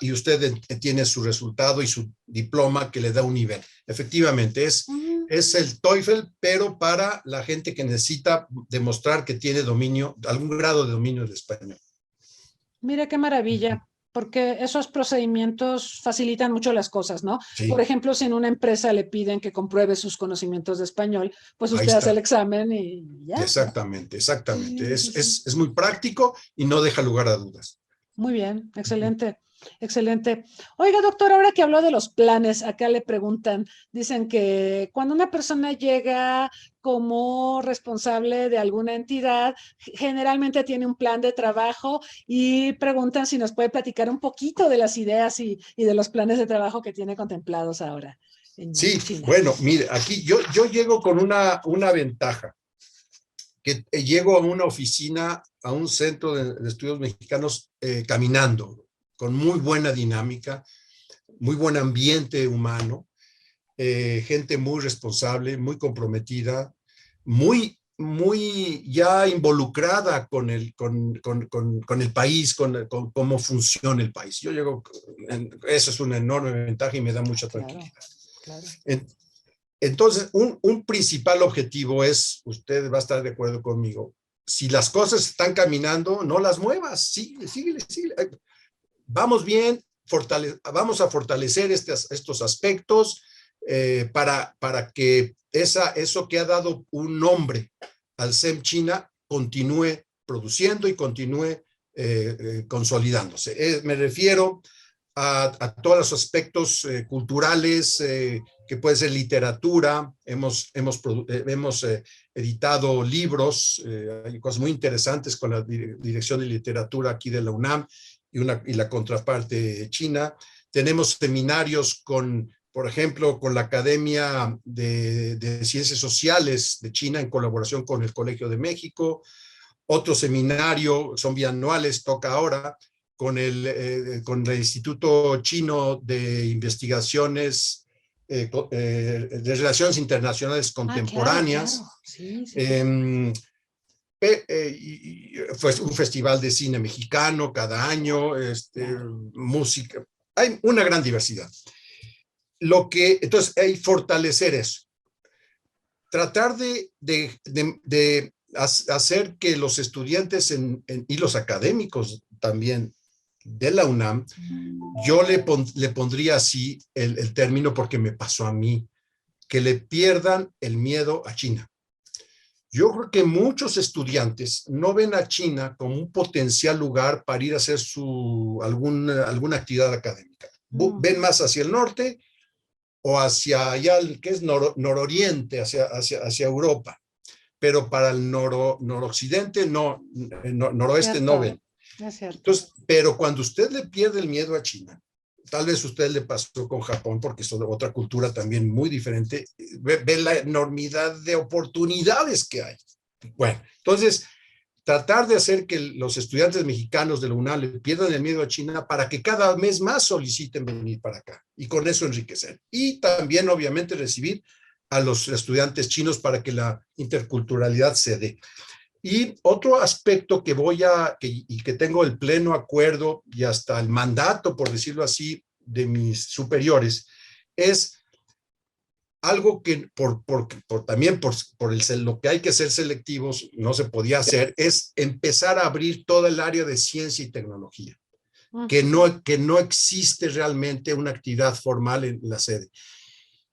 y usted tiene su resultado y su diploma que le da un nivel. Efectivamente, es el TOEFL, pero para la gente que necesita demostrar que tiene algún grado de dominio del español. Mira qué maravilla, porque esos procedimientos facilitan mucho las cosas, ¿no? Sí. Por ejemplo, si en una empresa le piden que compruebe sus conocimientos de español, pues usted hace el examen y ya. Exactamente. Es muy práctico y no deja lugar a dudas. Muy bien, excelente. Excelente. Oiga, doctor, ahora que habló de los planes, acá le preguntan, dicen que cuando una persona llega como responsable de alguna entidad, generalmente tiene un plan de trabajo, y preguntan si nos puede platicar un poquito de las ideas y de los planes de trabajo que tiene contemplados ahora en China. Bueno, mire, aquí yo llego con una ventaja, que llego a una oficina, a un centro de estudios mexicanos caminando, con muy buena dinámica, muy buen ambiente humano, gente muy responsable, muy comprometida, muy ya involucrada con el país, con cómo funciona el país. Yo llego, eso es una enorme ventaja y me da mucha tranquilidad. Claro. Entonces, un principal objetivo es, usted va a estar de acuerdo conmigo, si las cosas están caminando, no las muevas, síguele. Vamos bien, vamos a fortalecer estos aspectos para que eso que ha dado un nombre al SEM China continúe produciendo y continúe consolidándose. Me refiero a todos los aspectos culturales, que puede ser literatura. Hemos editado libros, hay cosas muy interesantes con la Dirección de Literatura aquí de la UNAM, y la contraparte china. Tenemos seminarios por ejemplo, con la Academia de Ciencias Sociales de China, en colaboración con el Colegio de México. Otro seminario, son bianuales, toca ahora, con el Instituto Chino de Investigaciones de Relaciones Internacionales Contemporáneas. Claro. Sí, sí. Fue un festival de cine mexicano cada año, música. Hay una gran diversidad. Entonces, hay fortalecer eso. Tratar de hacer que los estudiantes y los académicos también de la UNAM, yo le pondría así el término porque me pasó a mí, que le pierdan el miedo a China. Yo creo que muchos estudiantes no ven a China como un potencial lugar para ir a hacer alguna actividad académica. Ven más hacia el norte o hacia allá, que es nororiente, hacia Europa. Pero para el noroccidente, noroeste no ven. Es cierto. Entonces, pero cuando usted le pierde el miedo a China, tal vez a usted le pasó con Japón, porque es otra cultura también muy diferente, ve la enormidad de oportunidades que hay. Bueno, entonces, tratar de hacer que los estudiantes mexicanos de la UNAM le pierdan el miedo a China para que cada vez más soliciten venir para acá y con eso enriquecer. Y también, obviamente, recibir a los estudiantes chinos para que la interculturalidad se dé. Y otro aspecto que que tengo el pleno acuerdo y hasta el mandato, por decirlo así, de mis superiores, es algo que también por lo que hay que ser selectivos, no se podía hacer, es empezar a abrir toda el área de ciencia y tecnología, que no existe realmente una actividad formal en la sede.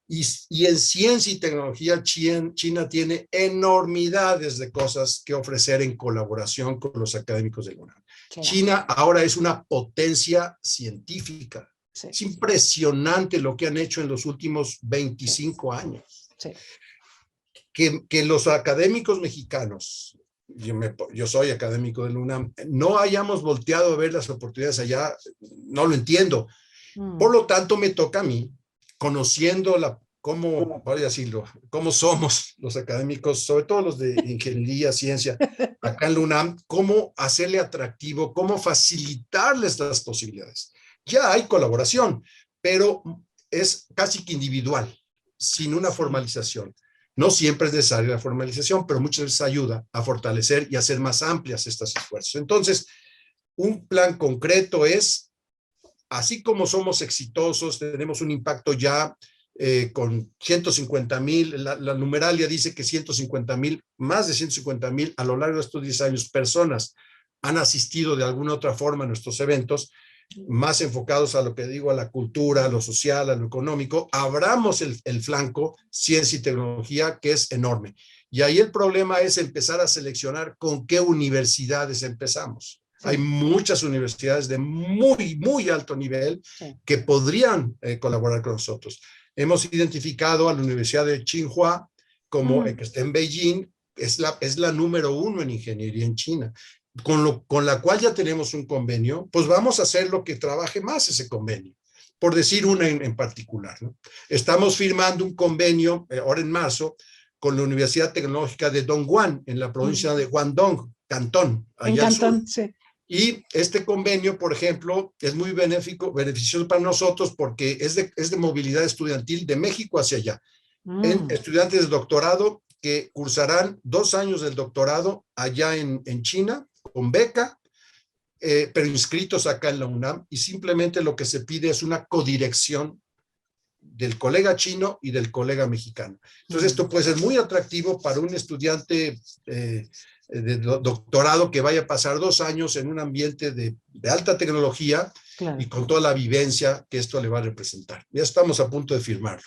Y en ciencia y tecnología, China tiene enormidades de cosas que ofrecer en colaboración con los académicos de la UNAM. Claro. China ahora es una potencia científica. Sí. Es impresionante lo que han hecho en los últimos 25 años. Sí. Que los académicos mexicanos, yo soy académico de la UNAM, no hayamos volteado a ver las oportunidades allá, no lo entiendo. Por lo tanto, me toca a mí, conociendo cómo somos los académicos, sobre todo los de ingeniería, ciencia, acá en la UNAM, cómo hacerle atractivo, cómo facilitarles las posibilidades. Ya hay colaboración, pero es casi que individual, sin una formalización. No siempre es necesaria la formalización, pero muchas veces ayuda a fortalecer y hacer más amplias estos esfuerzos. Entonces, un plan concreto es, así como somos exitosos, tenemos un impacto ya con 150,000, la numeralia dice que 150,000, más de 150,000 a lo largo de estos 10 años, personas han asistido de alguna otra forma a nuestros eventos, más enfocados a lo que digo, a la cultura, a lo social, a lo económico. Abramos el flanco ciencia y tecnología, que es enorme. Y ahí el problema es empezar a seleccionar con qué universidades empezamos. Sí. Hay muchas universidades de muy, muy alto nivel que podrían colaborar con nosotros. Hemos identificado a la Universidad de Tsinghua como que está en Beijing, es la número 1 en ingeniería en China, con la cual ya tenemos un convenio. Pues vamos a hacer lo que trabaje más ese convenio, por decir una en particular, ¿no? Estamos firmando un convenio ahora en marzo con la Universidad Tecnológica de Dongguan, en la provincia de Guangdong, Cantón, allá al sur. Sí. Y este convenio, por ejemplo, es muy beneficioso para nosotros porque es de movilidad estudiantil de México hacia allá. En estudiantes de doctorado que cursarán 2 años del doctorado allá en China, con beca, pero inscritos acá en la UNAM, y simplemente lo que se pide es una codirección del colega chino y del colega mexicano. Entonces, esto puede ser muy atractivo para un estudiante de doctorado que vaya a pasar 2 años en un ambiente de alta tecnología, claro, y con toda la vivencia que esto le va a representar. Ya estamos a punto de firmarlo.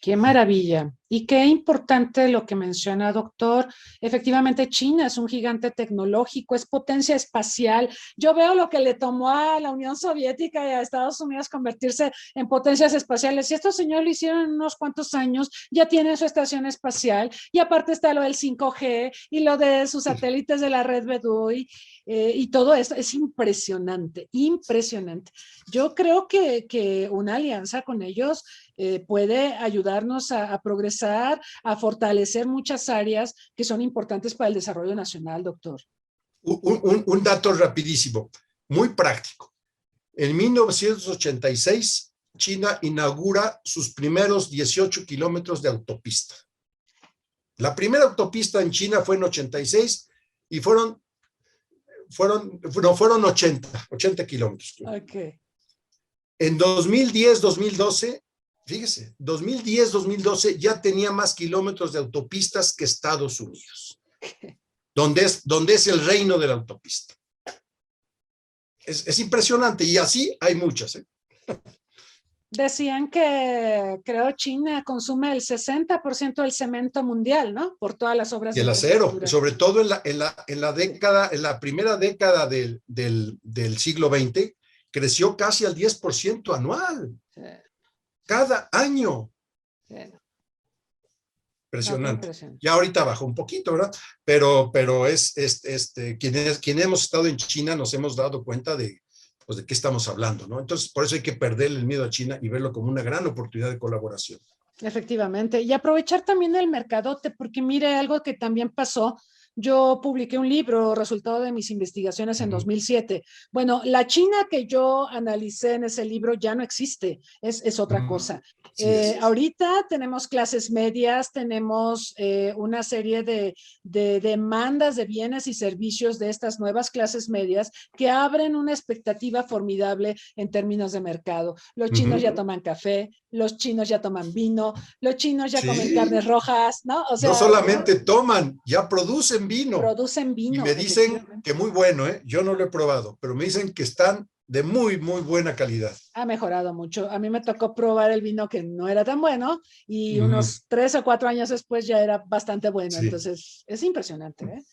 Qué maravilla. Y qué importante lo que menciona, doctor. Efectivamente, China es un gigante tecnológico, es potencia espacial. Yo veo lo que le tomó a la Unión Soviética y a Estados Unidos convertirse en potencias espaciales. Y estos señores lo hicieron en unos cuantos años, ya tienen su estación espacial, y aparte está lo del 5G y lo de sus satélites de la red Beidou, y todo esto es impresionante, impresionante. Yo creo que una alianza con ellos puede ayudarnos a progresar empezar a fortalecer muchas áreas que son importantes para el desarrollo nacional, doctor. Un dato rapidísimo, muy práctico. En 1986, China inaugura sus primeros 18 kilómetros de autopista. La primera autopista en China fue en 86 y fueron 80 kilómetros. Okay. En 2010-2012, fíjese, 2010-2012 ya tenía más kilómetros de autopistas que Estados Unidos, donde es el reino de la autopista. Es impresionante, y así hay muchas. Decían que, creo, China consume el 60% del cemento mundial, ¿no? Por todas las obras y el de acero, sobre todo en la primera década del siglo XX, creció casi al 10% anual. Sí. Cada año. Sí. Impresionante. Ya ahorita bajó un poquito, ¿verdad? Pero quienes hemos estado en China nos hemos dado cuenta de qué estamos hablando, ¿no? Entonces, por eso hay que perder el miedo a China y verlo como una gran oportunidad de colaboración. Efectivamente. Y aprovechar también el mercadote, porque mire, algo que también pasó, yo publiqué un libro, resultado de mis investigaciones en 2007. Bueno, la China que yo analicé en ese libro ya no existe, es otra cosa. Sí, ahorita tenemos clases medias, tenemos una serie de demandas de bienes y servicios de estas nuevas clases medias que abren una expectativa formidable en términos de mercado. Los chinos ya toman café, los chinos ya toman vino, los chinos ya comen carnes rojas, ¿no? O sea, no solamente toman, ya producen vino. Producen vino. Y me dicen que muy bueno, yo no lo he probado, pero me dicen que están de muy, muy buena calidad. Ha mejorado mucho. A mí me tocó probar el vino que no era tan bueno y unos 3 o 4 años después ya era bastante bueno. Sí. Entonces, es impresionante, ¿eh?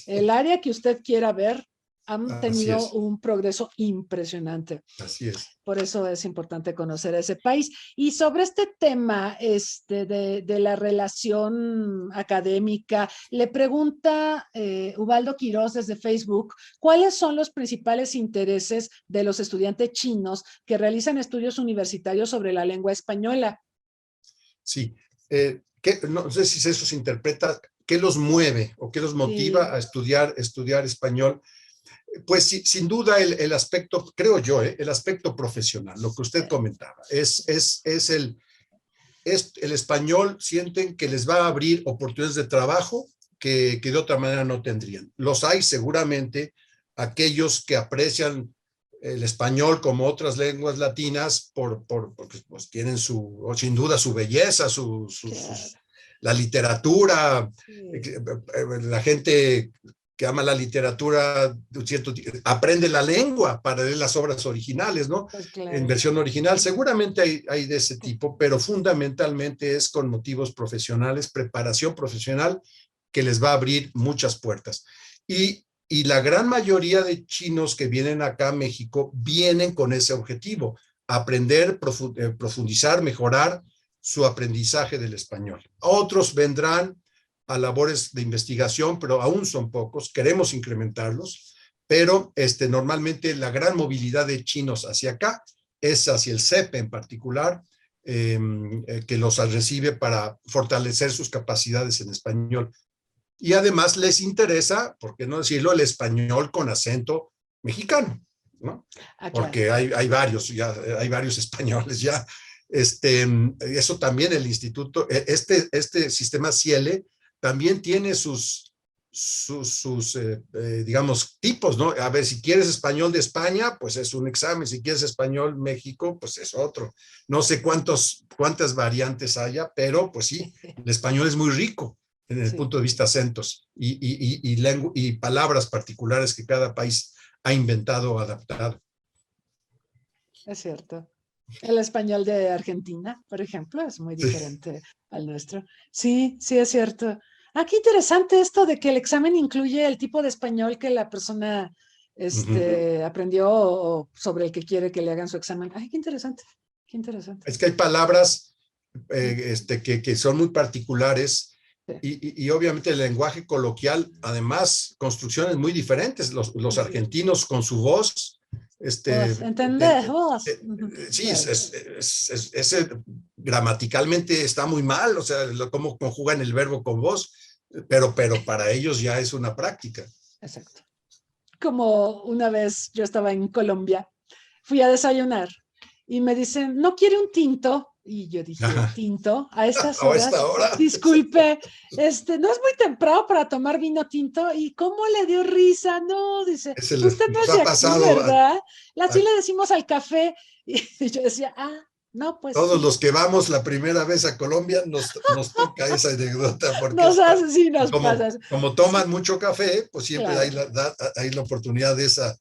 El área que usted quiera ver han tenido un progreso impresionante. Así es. Por eso es importante conocer ese país. Y sobre este tema de la relación académica, le pregunta Ubaldo Quiroz desde Facebook, ¿cuáles son los principales intereses de los estudiantes chinos que realizan estudios universitarios sobre la lengua española? Sí, no sé si eso se interpreta, ¿qué los mueve o qué los motiva a estudiar español? Pues sí, sin duda el aspecto, creo yo, el aspecto profesional, lo que usted comentaba, el español sienten que les va a abrir oportunidades de trabajo que de otra manera no tendrían. Los hay seguramente aquellos que aprecian el español como otras lenguas latinas porque pues tienen sin duda su belleza, la literatura, la gente que ama la literatura, aprende la lengua para leer las obras originales, ¿no? Pues claro. En versión original, seguramente hay de ese tipo, pero fundamentalmente es con motivos profesionales, preparación profesional, que les va a abrir muchas puertas. Y la gran mayoría de chinos que vienen acá a México vienen con ese objetivo, aprender, profundizar, mejorar su aprendizaje del español. Otros vendrán a labores de investigación, pero aún son pocos, queremos incrementarlos, pero normalmente la gran movilidad de chinos hacia acá es hacia el CEP en particular, que los recibe para fortalecer sus capacidades en español. Y además les interesa, por qué no decirlo, el español con acento mexicano, ¿no? Porque hay varios españoles ya. Eso también el instituto, este sistema CIELE, también tiene sus digamos, tipos, ¿no? A ver, si quieres español de España, pues es un examen. Si quieres español México, pues es otro. No sé cuántas variantes haya, pero pues sí, el español es muy rico en el punto de vista acentos y palabras particulares que cada país ha inventado o adaptado. Es cierto. El español de Argentina, por ejemplo, es muy diferente al nuestro. Sí, sí, es cierto. Qué interesante esto de que el examen incluye el tipo de español que la persona aprendió o sobre el que quiere que le hagan su examen. Ay, qué interesante, qué interesante. Es que hay palabras que son muy particulares y obviamente el lenguaje coloquial, además, construcciones muy diferentes. Los argentinos con su voz, ¿entendés vos? Sí, gramaticalmente está muy mal, o sea, cómo conjugan el verbo con vos, pero para ellos ya es una práctica. Exacto. Como una vez yo estaba en Colombia, fui a desayunar y me dicen, ¿no quiere un tinto? Y yo dije, Ajá. ¿tinto? ¿A estas A horas? esta hora. Disculpe, ¿no es muy temprano para tomar vino tinto? ¿Y cómo le dio risa? No, dice, usted no Nos es de ha aquí, pasado ¿verdad? Así a le decimos al café. Y yo decía, no, pues todos sí. los que vamos la primera vez a Colombia, nos toca esa anécdota, porque Nos hace, sí, nos como, pasa. como Sí, toman mucho café, pues siempre claro. hay la oportunidad de esa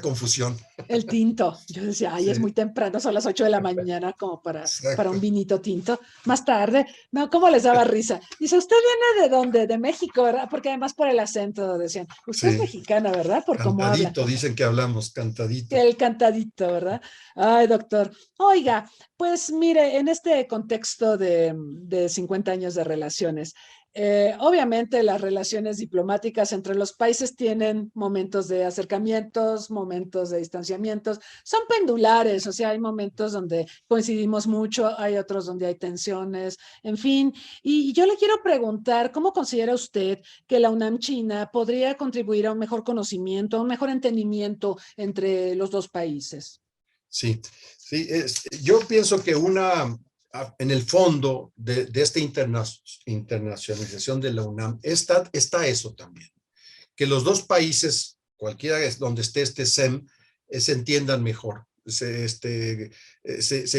confusión. El tinto. Yo decía, ay, es Sí, muy temprano, son las 8 de la mañana como para un exacto. vinito tinto. Más tarde, no, ¿cómo les daba risa? Dice, ¿usted viene de dónde? De México, ¿verdad? Porque además por el acento decían, usted es Sí, mexicana, ¿verdad? Por cómo habla. cantadito, dicen que hablamos, cantadito. El cantadito, ¿verdad? Ay, doctor. Oiga, pues mire, en este contexto de 50 años de relaciones, obviamente las relaciones diplomáticas entre los países tienen momentos de acercamientos, momentos de distanciamientos, son pendulares, o sea, hay momentos donde coincidimos mucho, hay otros donde hay tensiones, en fin. Y yo le quiero preguntar, ¿cómo considera usted que la UNAM China podría contribuir a un mejor conocimiento, a un mejor entendimiento entre los dos países? Sí, sí, yo pienso que en el fondo de esta internacionalización de la UNAM está eso también, que los dos países, cualquiera donde esté este SEM, se entiendan mejor, se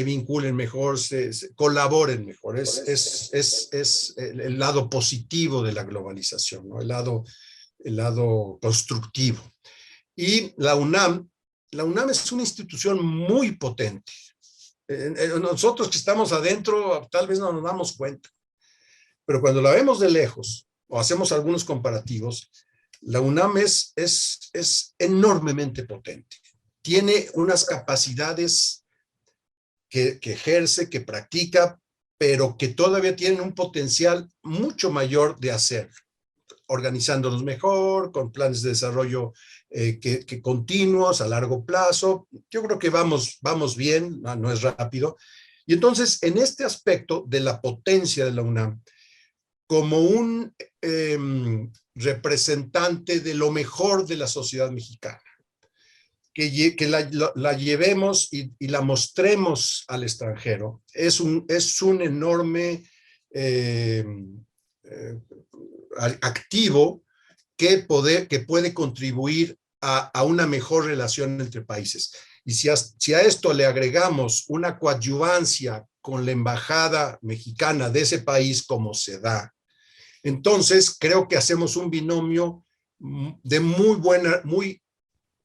vinculen mejor, se colaboren mejor. Es el lado positivo de la globalización, ¿no? El lado constructivo. Y la UNAM es una institución muy potente. Nosotros que estamos adentro tal vez no nos damos cuenta, pero cuando la vemos de lejos o hacemos algunos comparativos, la UNAM es enormemente potente. Tiene unas capacidades que ejerce, que practica, pero que todavía tienen un potencial mucho mayor de hacer, organizándonos mejor, con planes de desarrollo que continuos, a largo plazo. Yo creo que vamos bien, no es rápido. Y entonces, en este aspecto de la potencia de la UNAM, como un representante de lo mejor de la sociedad mexicana, que la llevemos y la mostremos al extranjero, es un enorme activo que puede contribuir a una mejor relación entre países. Y si a esto le agregamos una coadyuvancia con la embajada mexicana de ese país como se da, entonces creo que hacemos un binomio de muy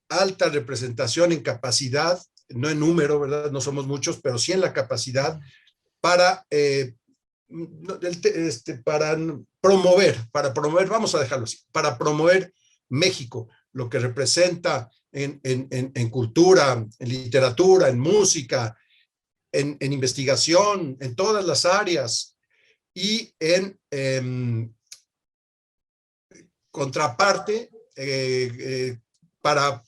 alta representación en capacidad, no en número, ¿verdad? No somos muchos, pero sí en la capacidad para promover, vamos a dejarlo así, para promover México, lo que representa en cultura, en literatura, en música, en investigación, en todas las áreas, y en contraparte para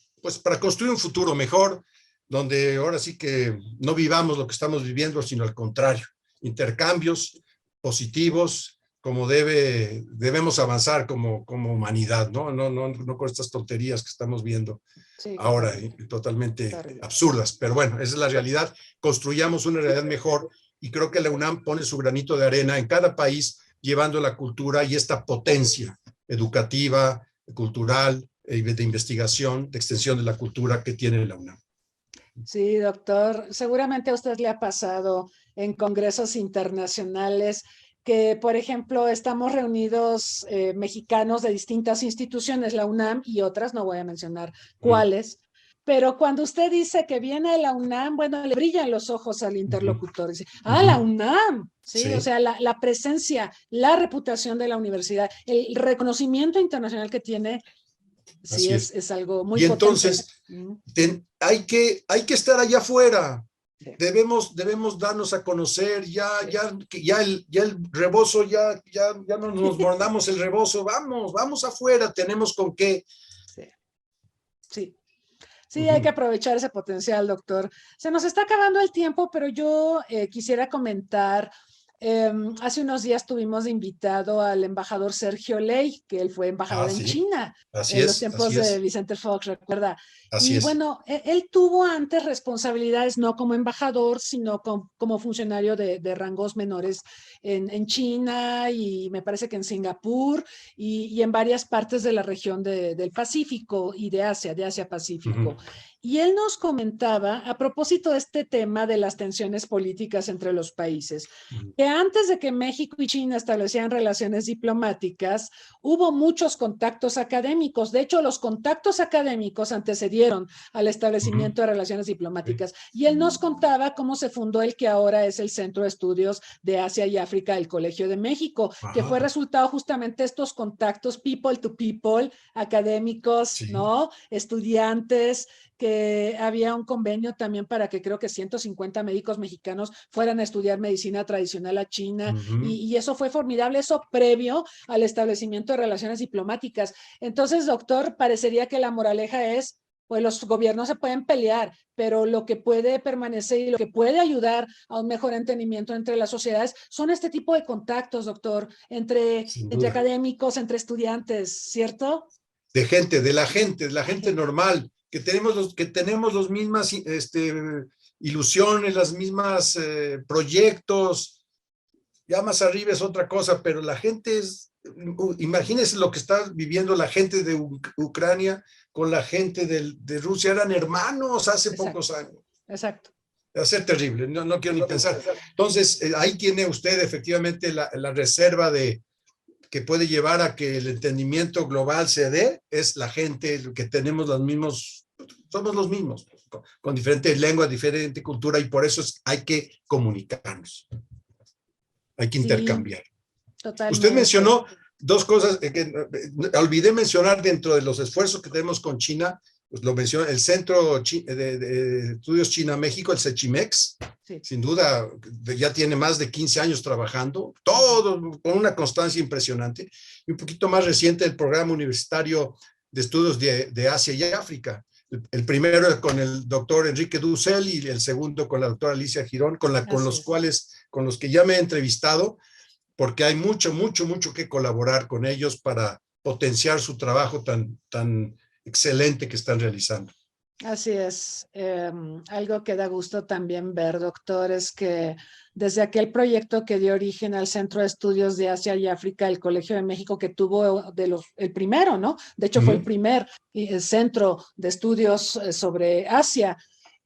construir un futuro mejor, donde ahora sí que no vivamos lo que estamos viviendo, sino al contrario, intercambios positivos, como debemos avanzar como humanidad, ¿no? No con estas tonterías que estamos viendo Sí, ahora, totalmente absurdas. Pero bueno, esa es la realidad. Construyamos una realidad mejor y creo que la UNAM pone su granito de arena en cada país, llevando la cultura y esta potencia educativa, cultural, de investigación, de extensión de la cultura que tiene la UNAM. Sí, doctor. Seguramente a usted le ha pasado en congresos internacionales que, por ejemplo, estamos reunidos mexicanos de distintas instituciones, la UNAM y otras, no voy a mencionar cuáles, pero cuando usted dice que viene la UNAM, bueno, le brillan los ojos al interlocutor. Dice, la UNAM, ¿sí? Sí. O sea, la presencia, la reputación de la universidad, el reconocimiento internacional que tiene. Sí, es algo muy potente. Y entonces, hay que estar allá afuera. Sí. Debemos darnos a conocer, ya el rebozo, ya no nos mordamos el rebozo, vamos afuera, tenemos con qué. Sí. Sí, hay que aprovechar ese potencial, doctor. Se nos está acabando el tiempo, pero yo quisiera comentar, hace unos días tuvimos de invitado al embajador Sergio Ley, que él fue embajador en Sí, China así en los es, tiempos así de es, Vicente Fox, recuerda. así Y es. bueno, él tuvo antes responsabilidades no como embajador, sino como funcionario de rangos menores en China y me parece que en Singapur y en varias partes de la región del Pacífico y de Asia Pacífico. Y él nos comentaba, a propósito de este tema de las tensiones políticas entre los países, que antes de que México y China establecieran relaciones diplomáticas, hubo muchos contactos académicos. De hecho, los contactos académicos antecedieron al establecimiento de relaciones diplomáticas. Y él nos contaba cómo se fundó el que ahora es el Centro de Estudios de Asia y África del Colegio de México, que fue resultado justamente de estos contactos people to people, académicos, Sí. ¿no? Estudiantes, que había un convenio también para que creo que 150 médicos mexicanos fueran a estudiar medicina tradicional a China, y eso fue formidable, eso previo al establecimiento de relaciones diplomáticas. Entonces, doctor, parecería que la moraleja es, pues los gobiernos se pueden pelear, pero lo que puede permanecer y lo que puede ayudar a un mejor entendimiento entre las sociedades son este tipo de contactos, doctor, entre académicos, entre estudiantes, ¿cierto? De la gente normal, que tenemos las mismas ilusiones, las mismas proyectos. Ya más arriba es otra cosa, pero la gente es, imagínense lo que está viviendo la gente de Ucrania con la gente de Rusia, eran hermanos hace pocos años. Exacto. Va a ser terrible, no quiero ni pensar. Entonces, ahí tiene usted efectivamente la reserva que puede llevar a que el entendimiento global se dé, es la gente que tenemos los mismos, somos los mismos, con diferentes lenguas, diferente cultura, y por eso hay que comunicarnos, hay que intercambiar. Totalmente. Usted mencionó dos cosas que olvidé mencionar dentro de los esfuerzos que tenemos con China. Pues lo mencionó el Centro de Estudios China-México, el CECHIMEX, sin duda ya tiene más de 15 años trabajando, todo con una constancia impresionante, y un poquito más reciente el Programa Universitario de Estudios de Asia y África. El primero con el doctor Enrique Dussel y el segundo con la doctora Alicia Girón, con los que ya me he entrevistado, porque hay mucho que colaborar con ellos para potenciar su trabajo tan excelente que están realizando. Así es. Algo que da gusto también ver, doctor, es que desde aquel proyecto que dio origen al Centro de Estudios de Asia y África del Colegio de México, que tuvo el primero, ¿no? De hecho, fue el primer centro de estudios sobre Asia.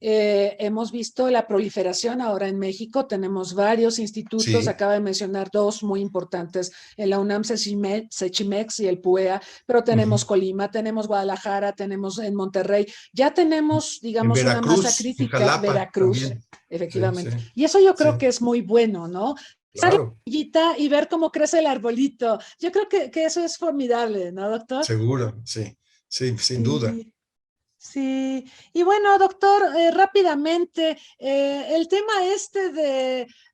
Hemos visto la proliferación ahora en México, tenemos varios institutos, acaba de mencionar dos muy importantes, en la UNAM CECHIMEX y el PUEA, pero tenemos Colima, tenemos Guadalajara, tenemos en Monterrey, ya tenemos, digamos, una masa crítica, en Jalapa, Veracruz, también. efectivamente. Y eso yo creo que es muy bueno, ¿no? Claro. Y ver cómo crece el arbolito. Yo creo que eso es formidable, ¿no, doctor? Seguro, sí, sin duda. Sí, y bueno, doctor, rápidamente, el tema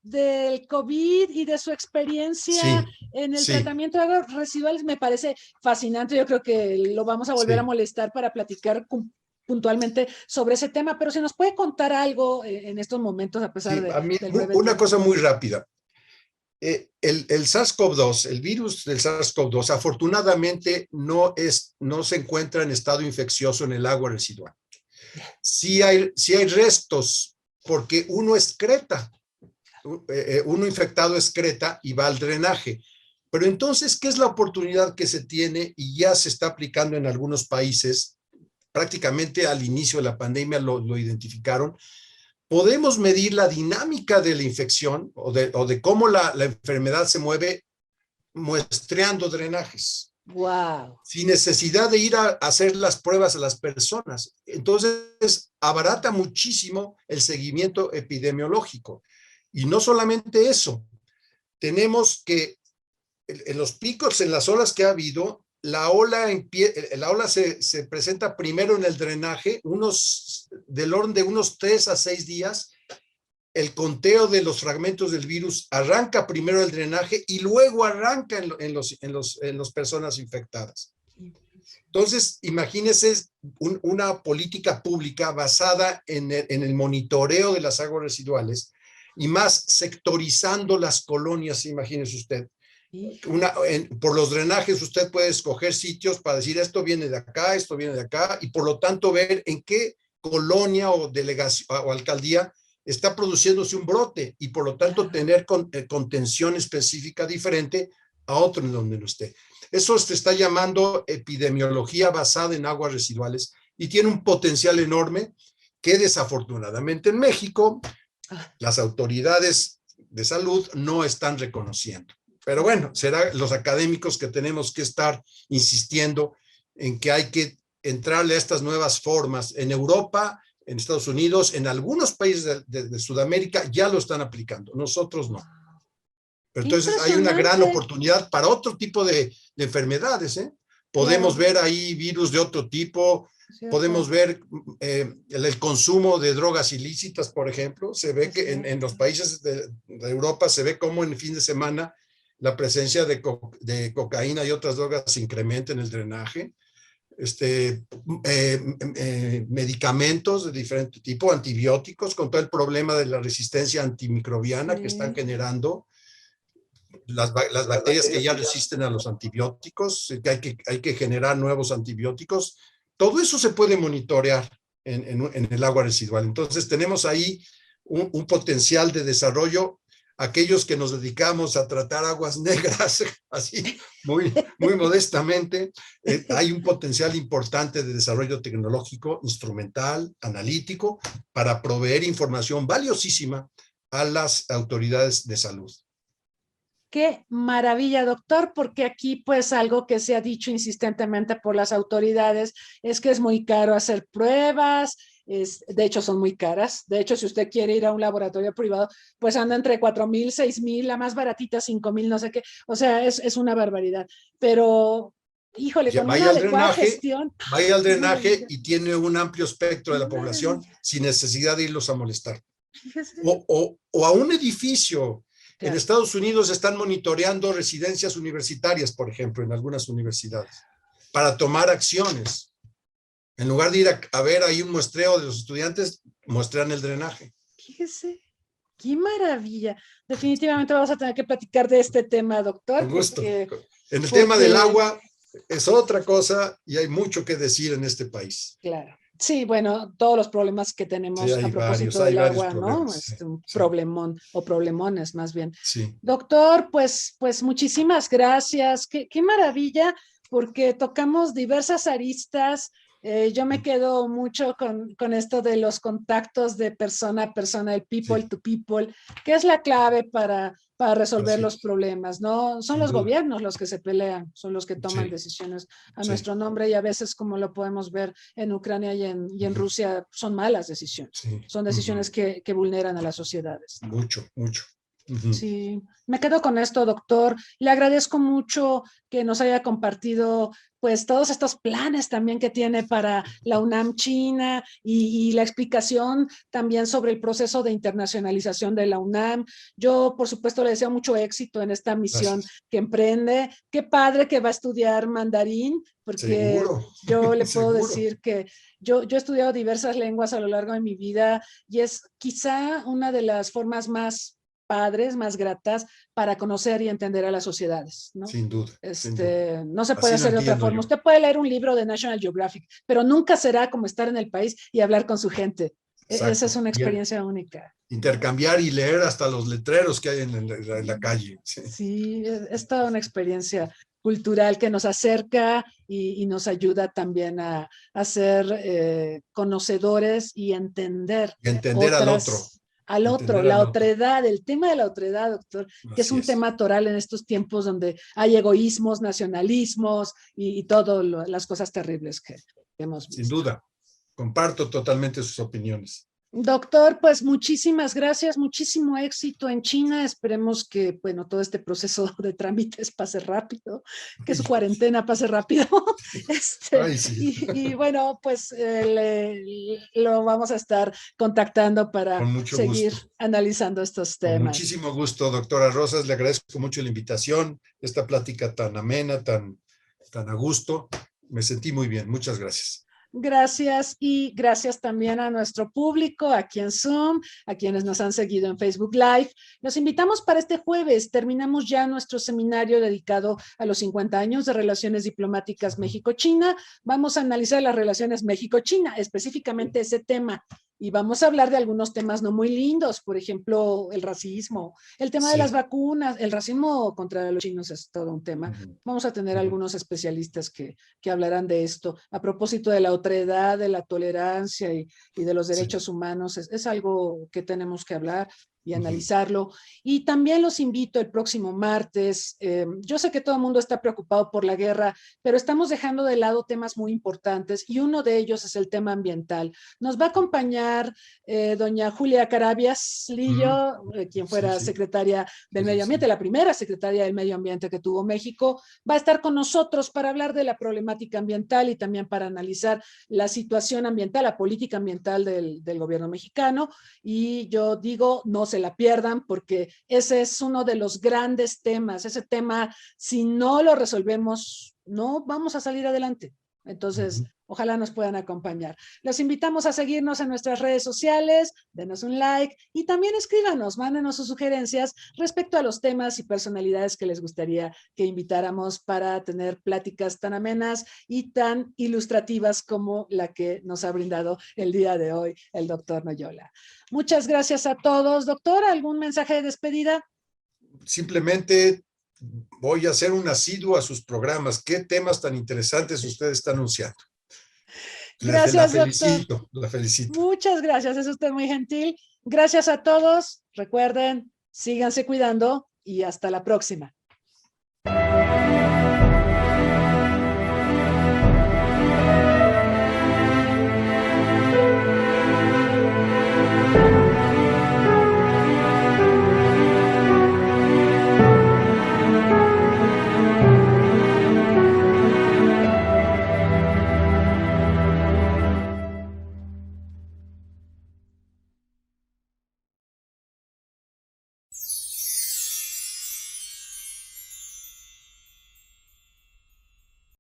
del COVID y de su experiencia en el tratamiento de aguas residuales me parece fascinante. Yo creo que lo vamos a volver a molestar para platicar puntualmente sobre ese tema, pero se nos puede contar algo en estos momentos a pesar del breve una tiempo. cosa muy rápida. El SARS-CoV-2, el virus del SARS-CoV-2, afortunadamente no se encuentra en estado infeccioso en el agua residual. Sí hay restos, porque uno excreta, uno infectado excreta y va al drenaje. Pero entonces, ¿qué es la oportunidad que se tiene y ya se está aplicando en algunos países? Prácticamente al inicio de la pandemia lo identificaron. Podemos medir la dinámica de la infección o de cómo la enfermedad se mueve muestreando drenajes. Wow. Sin necesidad de ir a hacer las pruebas a las personas. Entonces, abarata muchísimo el seguimiento epidemiológico. Y no solamente eso, tenemos que en los picos, en las olas que ha habido, la ola se presenta primero en el drenaje, del orden de unos 3 a 6 días. El conteo de los fragmentos del virus arranca primero el drenaje y luego arranca en las personas infectadas. Entonces, imagínense una política pública basada en el monitoreo de las aguas residuales y más sectorizando las colonias, imagínese usted. Por los drenajes usted puede escoger sitios para decir esto viene de acá, esto viene de acá, y por lo tanto ver en qué colonia o delegación o alcaldía está produciéndose un brote y por lo tanto tener contención específica diferente a otro en donde no esté. Eso se está llamando epidemiología basada en aguas residuales y tiene un potencial enorme que desafortunadamente en México las autoridades de salud no están reconociendo. Pero bueno, serán los académicos que tenemos que estar insistiendo en que hay que entrarle a estas nuevas formas. En Europa, en Estados Unidos, en algunos países de Sudamérica ya lo están aplicando, nosotros no. Pero entonces hay una gran oportunidad para otro tipo de enfermedades, ¿eh? Podemos ver ahí virus de otro tipo, podemos ver el consumo de drogas ilícitas, por ejemplo. Se ve que en los países de Europa se ve cómo en el fin de semana la presencia de cocaína y otras drogas se incrementa en el drenaje. Medicamentos de diferente tipo, antibióticos, con todo el problema de la resistencia antimicrobiana que están generando las bacterias que ya resisten a los antibióticos, que hay que generar nuevos antibióticos. Todo eso se puede monitorear en el agua residual. Entonces tenemos ahí un potencial de desarrollo. Aquellos que nos dedicamos a tratar aguas negras, así muy modestamente, hay un potencial importante de desarrollo tecnológico, instrumental, analítico, para proveer información valiosísima a las autoridades de salud. Qué maravilla, doctor, porque aquí pues algo que se ha dicho insistentemente por las autoridades es que es muy caro hacer pruebas, de hecho son muy caras. De hecho, si usted quiere ir a un laboratorio privado, pues anda entre 4,000, 6,000, la más baratita 5,000, no sé qué. O sea, es una barbaridad. Pero, híjole, con una adecuada gestión. Vaya al drenaje y tiene un amplio espectro de la población sin necesidad de irlos a molestar. O a un edificio. En Estados Unidos están monitoreando residencias universitarias, por ejemplo, en algunas universidades, para tomar acciones. En lugar de ir a ver ahí un muestreo de los estudiantes, muestran el drenaje. Fíjese, qué maravilla. Definitivamente vamos a tener que platicar de este tema, doctor. Con gusto. En el tema del agua es otra cosa y hay mucho que decir en este país. Claro. Sí, bueno, todos los problemas que tenemos a propósito del agua, ¿no? Un problemón o problemones más bien. Sí. Doctor, pues muchísimas gracias. Qué maravilla, porque tocamos diversas aristas. Yo me quedo mucho con esto de los contactos de persona a persona, el people to people, que es la clave para resolver los problemas, ¿no? Son los gobiernos los que se pelean, son los que toman decisiones a nuestro nombre y a veces, como lo podemos ver en Ucrania y en Rusia, son malas decisiones. Son decisiones que vulneran a las sociedades, ¿no? Mucho. Sí, me quedo con esto, doctor. Le agradezco mucho que nos haya compartido pues todos estos planes también que tiene para la UNAM China y la explicación también sobre el proceso de internacionalización de la UNAM. Yo, por supuesto, le deseo mucho éxito en esta misión que emprende. Qué padre que va a estudiar mandarín, porque yo le puedo decir que yo he estudiado diversas lenguas a lo largo de mi vida y es quizá una de las formas más padres, más gratas para conocer y entender a las sociedades, ¿no? Sin duda. No se puede hacer de otra forma. Usted puede leer un libro de National Geographic, pero nunca será como estar en el país y hablar con su gente. Exacto. Esa es una experiencia única. Intercambiar y leer hasta los letreros que hay en la calle. Sí, es toda una experiencia cultural que nos acerca y nos ayuda también a ser conocedores y entender. Y entender al otro. La otredad, el tema de la otredad, doctor, que es un tema toral en estos tiempos donde hay egoísmos, nacionalismos y todas las cosas terribles que hemos visto. Sin duda, comparto totalmente sus opiniones. Doctor, pues muchísimas gracias, muchísimo éxito en China. Esperemos que, bueno, todo este proceso de trámites pase rápido, que su cuarentena pase rápido. Y bueno, pues lo vamos a estar contactando para seguir analizando estos temas. Con muchísimo gusto, doctora Rosas. Le agradezco mucho la invitación, esta plática tan amena, tan a gusto. me sentí muy bien. Muchas gracias. Gracias y gracias también a nuestro público aquí en Zoom, a quienes nos han seguido en Facebook Live. Los invitamos para este jueves. Terminamos ya nuestro seminario dedicado a los 50 años de relaciones diplomáticas México-China. Vamos a analizar las relaciones México-China, específicamente ese tema. Y vamos a hablar de algunos temas no muy lindos, por ejemplo, el racismo, el tema de las vacunas, el racismo contra los chinos es todo un tema. Vamos a tener algunos especialistas que hablarán de esto. A propósito de la otredad, de la tolerancia y de los derechos humanos, es algo que tenemos que hablar y analizarlo. Y también los invito el próximo martes. Yo sé que todo el mundo está preocupado por la guerra, pero estamos dejando de lado temas muy importantes y uno de ellos es el tema ambiental. Nos va a acompañar doña Julia Carabias Lillo, quien fuera secretaria del Medio Ambiente, la primera secretaria del Medio Ambiente que tuvo México. Va a estar con nosotros para hablar de la problemática ambiental y también para analizar la situación ambiental, la política ambiental del gobierno mexicano. Y yo digo, no se la pierdan porque ese es uno de los grandes temas. Ese tema, si no lo resolvemos, no vamos a salir adelante. Entonces, ojalá nos puedan acompañar. Los invitamos a seguirnos en nuestras redes sociales, denos un like y también escríbanos, mándenos sus sugerencias respecto a los temas y personalidades que les gustaría que invitáramos para tener pláticas tan amenas y tan ilustrativas como la que nos ha brindado el día de hoy el doctor Noyola. Muchas gracias a todos. Doctor, ¿algún mensaje de despedida? Simplemente voy a hacer un asiduo a sus programas. ¿Qué temas tan interesantes usted está anunciando? Gracias, doctor. La felicito. Muchas gracias, es usted muy gentil. Gracias a todos. Recuerden, síganse cuidando y hasta la próxima.